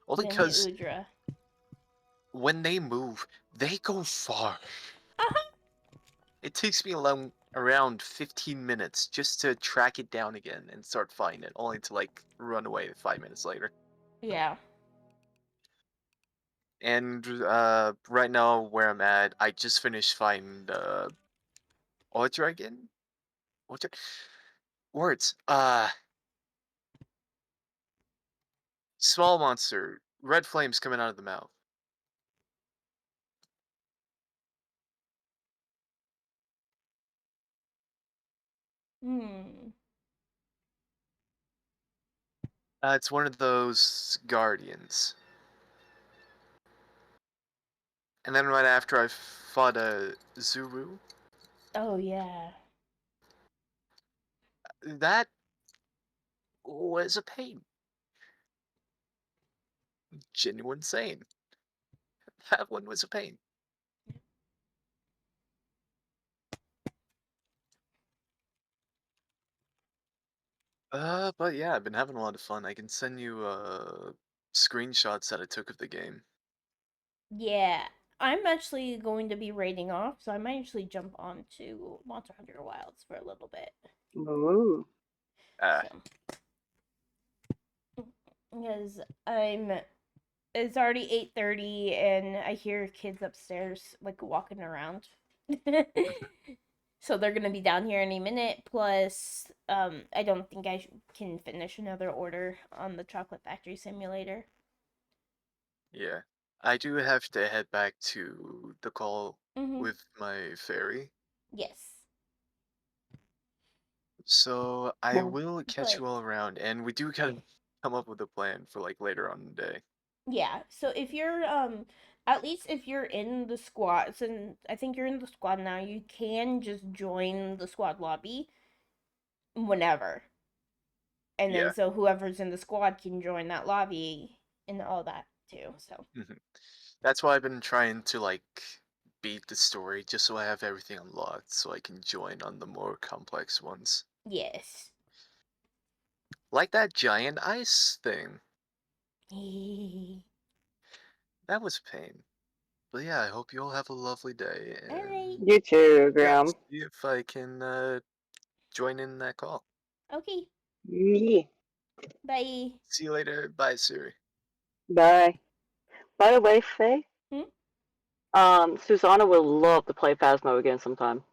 Only The new because Udra. when they move, they go far. Uh-huh. It takes me around 15 minutes just to track it down again and start fighting it, only to like run away 5 minutes later. Yeah. And right now where I'm at, I just finished fighting the Ultra again. Ultra words. Small monster, red flames coming out of the mouth. Hmm. It's one of those guardians. And then right after I fought a Zuru, Oh yeah. that was a pain. Genuine sane. That one was a pain. But yeah, I've been having a lot of fun. I can send you screenshots that I took of the game. Yeah, I'm actually going to be raiding off, so I might actually jump on to Monster Hunter Wilds for a little bit. Ooh. Ah, So, because I'm it's already 8:30 and I hear kids upstairs like walking around. So they're gonna be down here any minute. Plus, I don't think can finish another order on the Chocolate Factory Simulator. yeah. I do have to head back to the call Mm-hmm. with my fairy. Yes, So I Well, will catch but you all around, and we do kind of come up with a plan for like later on in the day. yeah. So if you're at least if you're in the squads, and I think you're in the squad now, you can just join the squad lobby whenever, and then Yeah. so whoever's in the squad can join that lobby and all that too. So hmm That's why I've been trying to like beat the story just so I have everything unlocked so I can join on the more complex ones. yes. Like that giant ice thing. All That was pain. But yeah, I hope you all have a lovely day, right. and you too, yeah, I'll Graham. see if I can join in that call. Okay. Yeah. Bye. See you later. Bye, Siri. Bye. By the way, Faye, Hmm? Susanna would love to play Phasmo again sometime.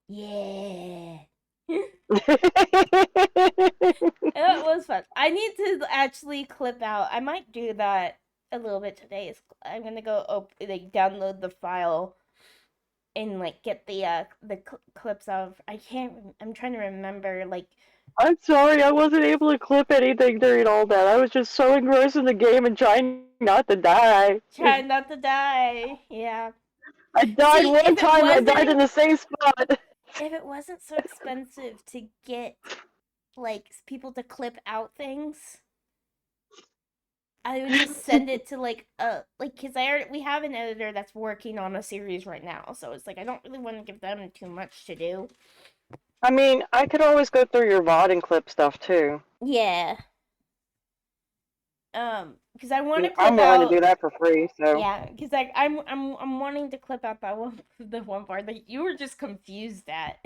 Yeah. I It was fun. I need to actually clip out. I might do that a little bit today. I'm gonna go like download the file and like get the clips of. I can't. I'm trying to remember like I'm sorry, I wasn't able to clip anything during all that. I was just so engrossed in the game and trying not to die. trying not to die. Yeah. I died See, one time and I died in the same spot. if it wasn't so expensive to get like people to clip out things, I would just send it to like cuz we have an editor that's working on a series right now. So it's like I don't really want to give them too much to do. I mean, I could always go through your VOD and clip stuff too. Yeah. Cuz I want to I'm clip willing to do out that for free, so. yeah, cuz like I'm wanting to clip out that one the one part that you were just confused at.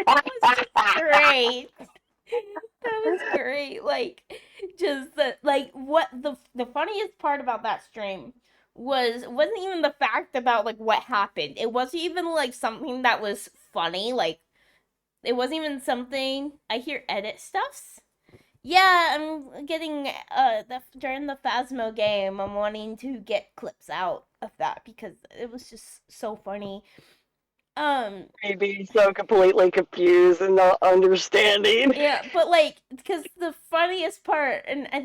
That was just great. That was great. Like, just the like what the funniest part about that stream wasn't even the fact about like what happened. It wasn't even like something that was funny. Like, it wasn't even something I hear edit stuffs. Yeah, I'm getting during the Phasmo game. I'm wanting to get clips out of that because it was just so funny. Um, Me being so completely confused and not understanding. Yeah, but like, because the funniest part, and I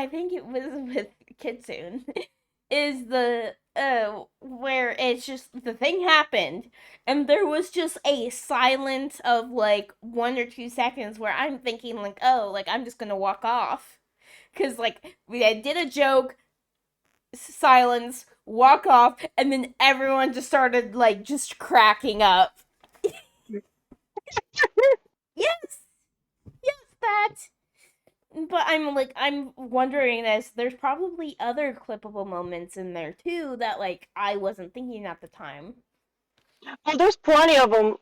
think it was with Kitsune, is the where it's just the thing happened, and there was just a silence of like 1 or 2 seconds where I'm thinking like, oh, like I'm just gonna walk off, because like I did a joke, silence, walk off, and then everyone just started like just cracking up. Yes, yes, that. But I'm wondering this. There's probably other clippable moments in there too that like I wasn't thinking at the time. Well, there's plenty of them.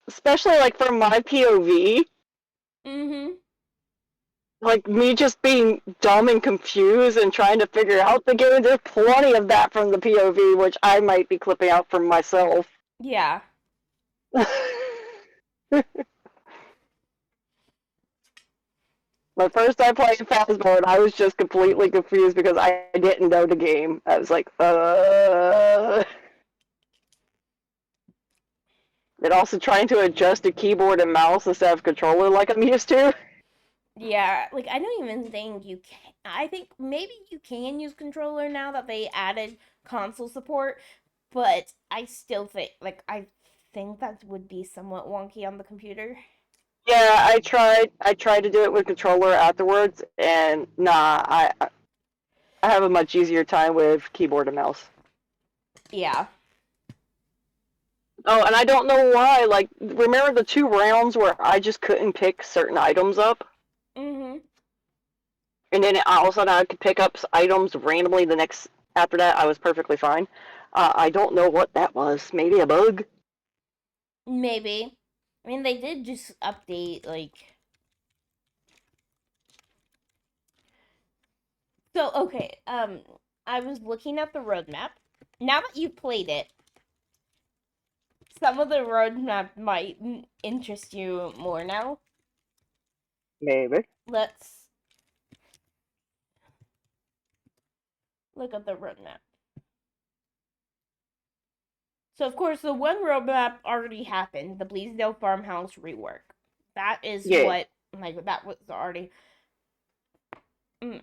Especially like from my POV, Mm-hmm. like me just being dumb and confused and trying to figure out the game. There's plenty of that from the POV, which I might be clipping out from myself. Yeah. My first time playing Phasmo, and I was just completely confused because I didn't know the game. I was like, And also trying to adjust the keyboard and mouse instead of controller like I'm used to. Yeah. Like I don't even think you can. I think maybe you can use controller now that they added console support, but I still think I think that would be somewhat wonky on the computer. Yeah, I tried to do it with controller afterwards, and nah, I have a much easier time with keyboard and mouse. Yeah. Oh, and I don't know why. Like, remember the 2 rounds where I just couldn't pick certain items up? Mm-hmm. And then all of a sudden I could pick up items randomly the next after that. I was perfectly fine. I don't know what that was. Maybe a bug? Maybe. I mean, they did just update, like. So, okay, I was looking at the roadmap. Now that you've played it, some of the roadmap might interest you more now. Maybe. Let's look at the roadmap. So, of course, the one roadmap already happened, the Bleasdale Farmhouse rework. That is Yeah. what, like, that was already. Mm.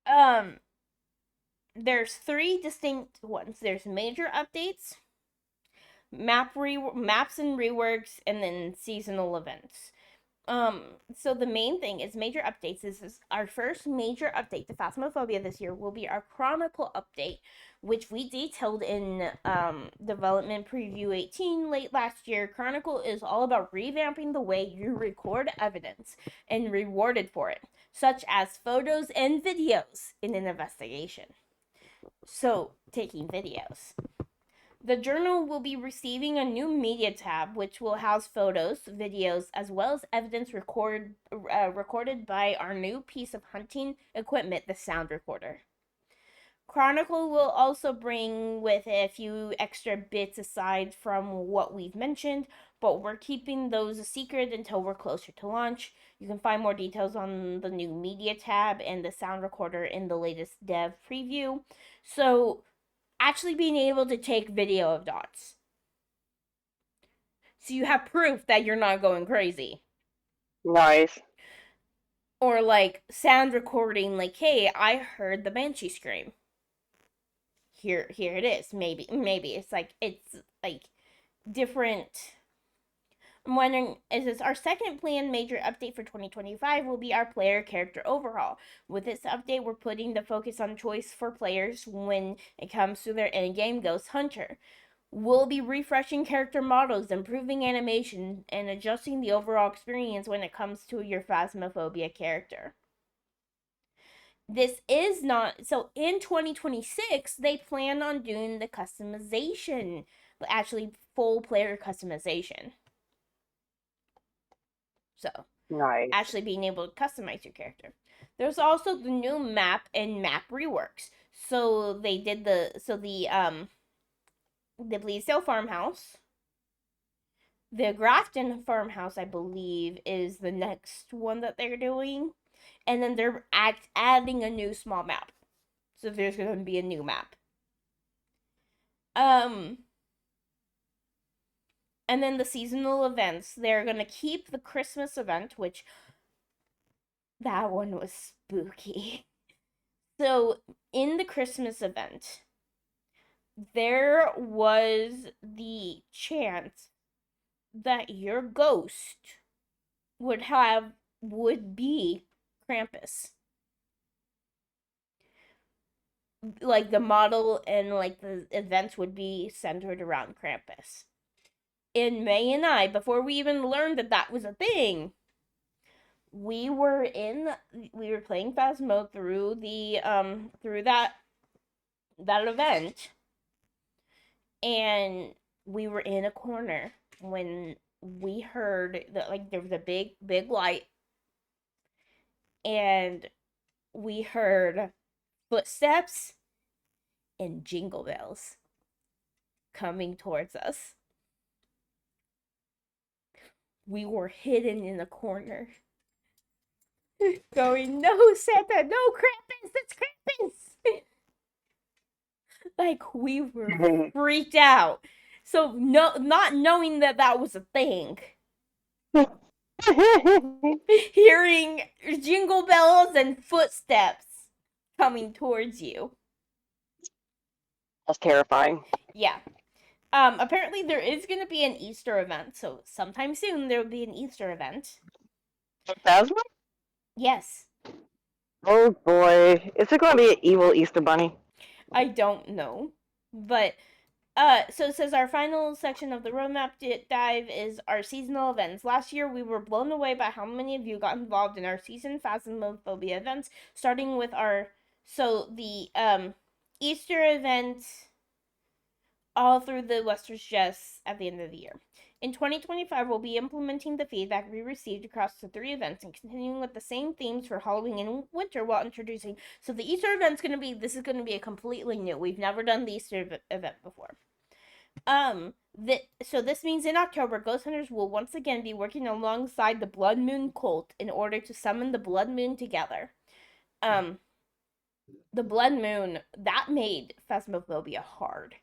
Um, there's 3 distinct ones. There's major updates, maps and reworks, and then seasonal events. So the main thing is major updates. This is our first major update to Phasmophobia this year will be our Chronicle update, which we detailed in Development Preview 18 late last year. Chronicle is all about revamping the way you record evidence and rewarded for it, such as photos and videos in an investigation. So, taking videos. The journal will be receiving a new media tab, which will house photos, videos, as well as evidence recorded by our new piece of hunting equipment, the sound recorder. Chronicle will also bring with it a few extra bits aside from what we've mentioned, but we're keeping those a secret until we're closer to launch. You can find more details on the new media tab and the sound recorder in the latest dev preview. So, actually being able to take video of dots. So you have proof that you're not going crazy. Nice. Or like sound recording, like, hey, I heard the banshee scream. Here it is. Maybe it's like different. I'm wondering, is this our second planned major update for 2025 will be our player character overhaul. With this update, we're putting the focus on choice for players when it comes to their endgame Ghost Hunter. We'll be refreshing character models, improving animation, and adjusting the overall experience when it comes to your Phasmophobia character. This is not so in 2026 they plan on doing the customization, actually full player customization. So, Nice. actually being able to customize your character. There's also the new map and map reworks. So they did the Bleasdale Farmhouse. The Grafton Farmhouse, I believe, is the next one that they're doing. And then they're adding a new small map. So there's going to be a new map. And then the seasonal events. They're going to keep the Christmas event, which that one was spooky. So in the Christmas event, there was the chance that your ghost would be Krampus. Like the model and like the events would be centered around Krampus. In May and I, before we even learned that that was a thing, we were playing Phasmo through through that event, and we were in a corner when we heard that, like, there was a big light, and we heard footsteps and jingle bells coming towards us. We were hidden in a corner, going, "No, Santa, no, Krampus, it's Krampus!" Like, we were freaked out. So, no, not knowing that that was a thing, hearing jingle bells and footsteps coming towards you. That's terrifying. Yeah. Apparently there is going to be an Easter event, so sometime soon there will be an Easter event. Phasma? Yes. Oh boy. Is it going to be an evil Easter bunny? I don't know, but So it says our final section of the roadmap dive is our seasonal events. Last year, we were blown away by how many of you got involved in our season Phasmophobia events, starting with the Easter event all through the Western Jess at the end of the year. In 2025, we'll be implementing the feedback we received across the 3 events and continuing with the same themes for Halloween and winter while introducing. So the Easter event's this is going to be a completely new. We've never done the Easter event before. So this means in October, Ghost Hunters will once again be working alongside the Blood Moon cult in order to summon the Blood Moon together. The Blood Moon, that made Phasmophobia hard.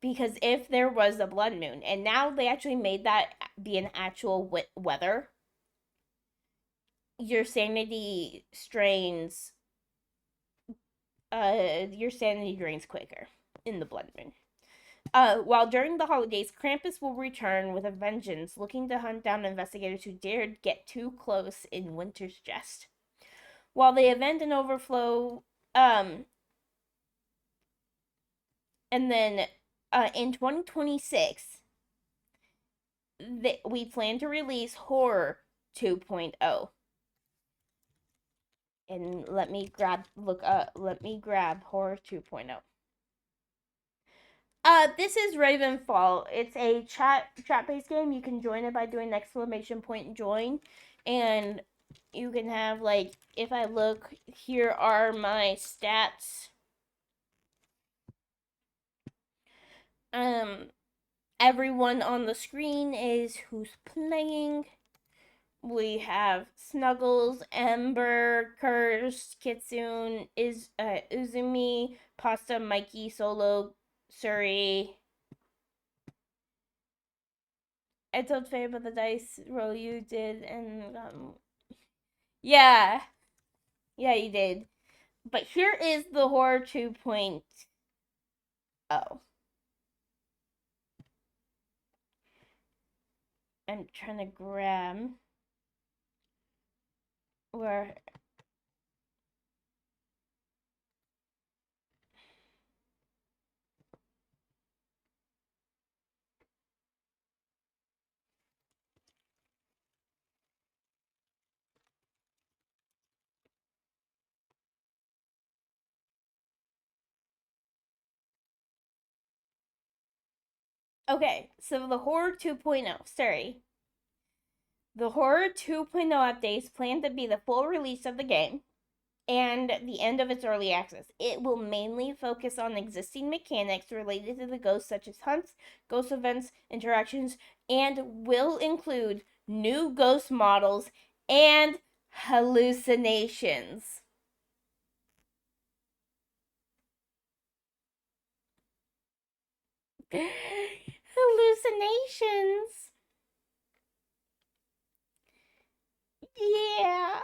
Because if there was a blood moon, and now they actually made that be an actual weather, your sanity strains, your sanity drains quicker in the blood moon. While during the holidays, Krampus will return with a vengeance, looking to hunt down investigators who dared get too close in Winter's Jest. While the event and overflow, and then in 2026, we plan to release Horror 2.0. And let me grab Horror 2.0. This is Ravenfall. It's a chat-based game. You can join it by doing !join. And you can have, like, if I look, here are my stats. Everyone on the screen is who's playing. We have Snuggles, Ember, Curse, Kitsune, Uzumi, Pasta, Mikey, Solo, Suri. I told Faye about the dice roll you did, and yeah, you did. But here is the Horror 2.0. I'm trying to grab where. Okay, so the Horror 2.0, sorry. The Horror 2.0 update is planned to be the full release of the game and the end of its early access. It will mainly focus on existing mechanics related to the ghosts, such as hunts, ghost events, interactions, and will include new ghost models and hallucinations. Hallucinations. Yeah.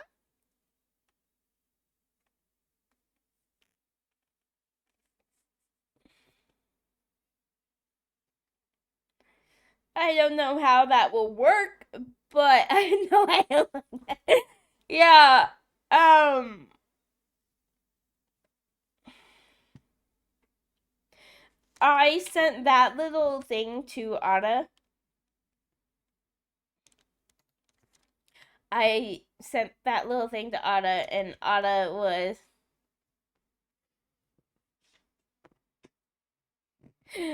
I don't know how that will work, but I know I don't like that. Yeah. I sent that little thing to Ada. I sent that little thing to Ada, and Ada was.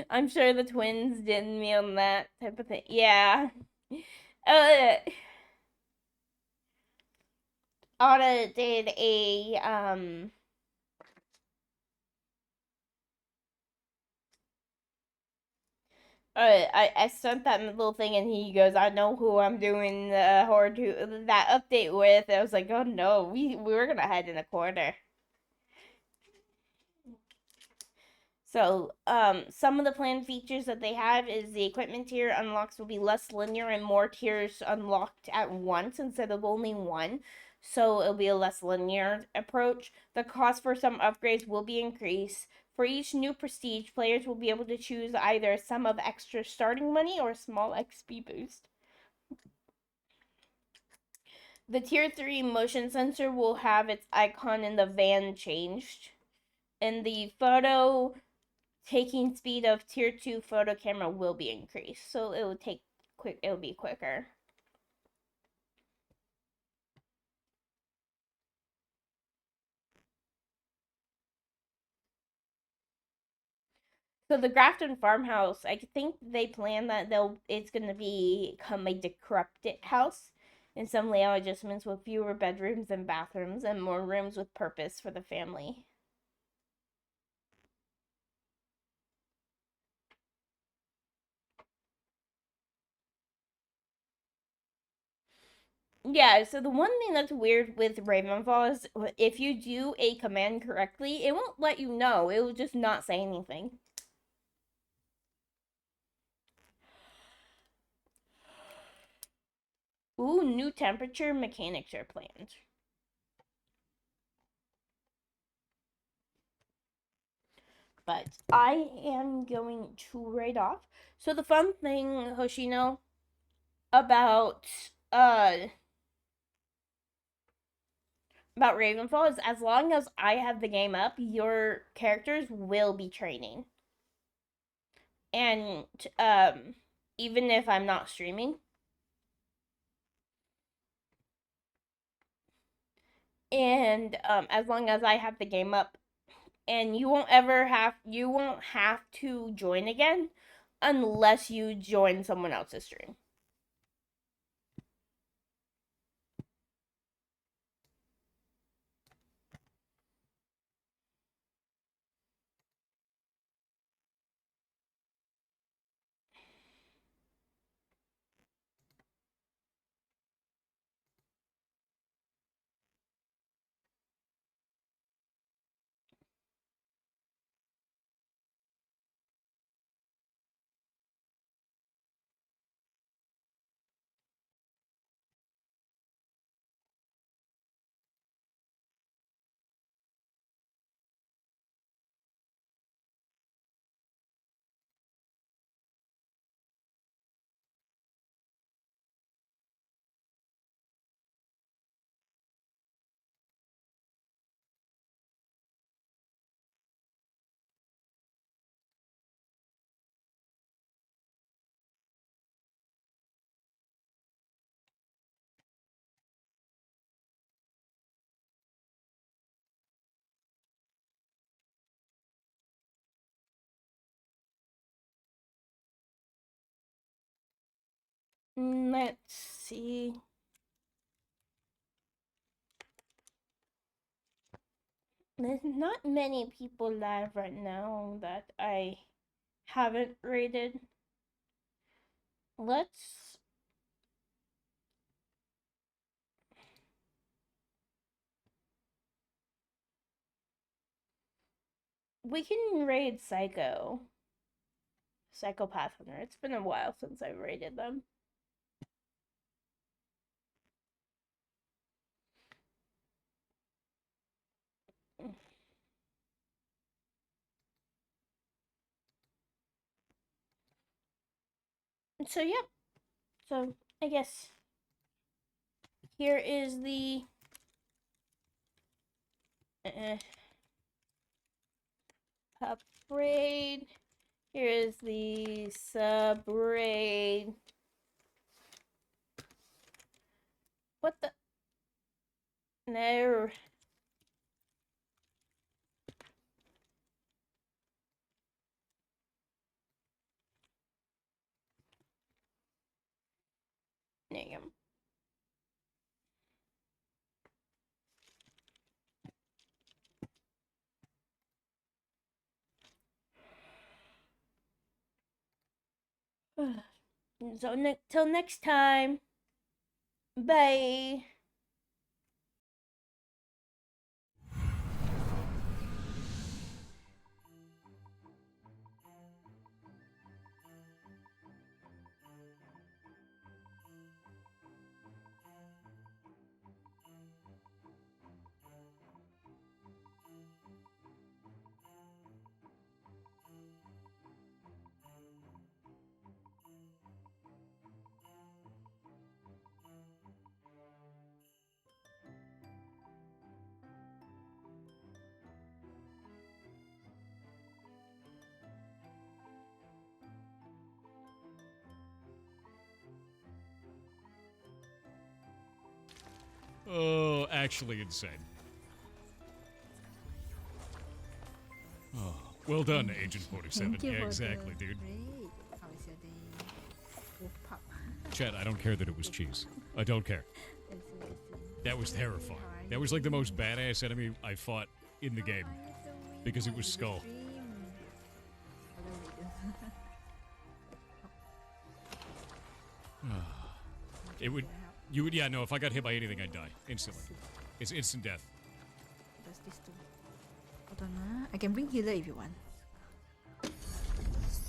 I'm sure the twins didn't mean that type of thing. Yeah. Uh, Ada did a I sent that little thing and he goes, I know who I'm doing the horror to that update with. I was like, oh no, we were gonna hide in a corner. So, some of the planned features that they have is the equipment tier unlocks will be less linear and more tiers unlocked at once instead of only one. So it'll be a less linear approach. The cost for some upgrades will be increased. For each new prestige, players will be able to choose either a sum of extra starting money or a small XP boost. The tier 3 motion sensor will have its icon in the van changed. And the photo taking speed of tier 2 photo camera will be increased, so it will take quick. It'll be quicker. So the Grafton farmhouse, I think they plan that it's gonna become a decrepit house, and some layout adjustments with fewer bedrooms and bathrooms and more rooms with purpose for the family. Yeah, so the one thing that's weird with Ravenfall is if you do a command correctly, it won't let you know. It will just not say anything. Ooh, new temperature mechanics are planned. But I am going to write off. So the fun thing, Hoshino, about uh about Ravenfall is as long as I have the game up, your characters will be training. And even if I'm not streaming. And as long as I have the game up, and you won't have to join again unless you join someone else's stream. Let's see. There's not many people live right now that I haven't rated. Let's. We can raid Psychopath Hunter. It's been a while since I've rated them. So, yeah. So, I guess here is the pup raid. Here is the sub raid. What the? No. Damn. So, till next time. Bye. Oh, actually insane. Oh, well done, Agent 47. Thank you Yeah, for exactly, the dude. raid. How is your day? Wolf pup. Chad, I don't care that it was cheese. I don't care. I see, I see. That was terrifying. That was like the most badass enemy I fought in the game. How is the week? Because it How was is the Skull. stream? It would... You would... Yeah, no, if I got hit by anything, I'd die. Instantly. It's instant death. Does this too? Hold on, I can bring healer if you want.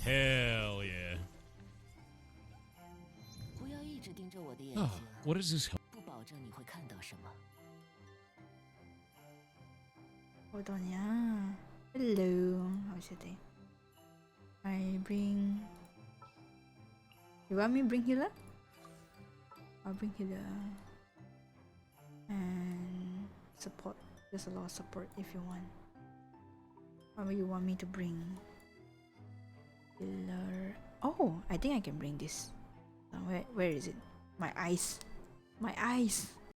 Hell yeah. 不要一直盯着我的眼 Oh, 睛， what does this help? 不保证你会看到什么。 Hold on, yeah. Hello. How's your day? I bring... You want me bring healer? I'll bring healer. And support. There's a lot of support if you want. What you want me to bring? Healer. Oh, I think I can bring this. Where is it? My eyes. My eyes.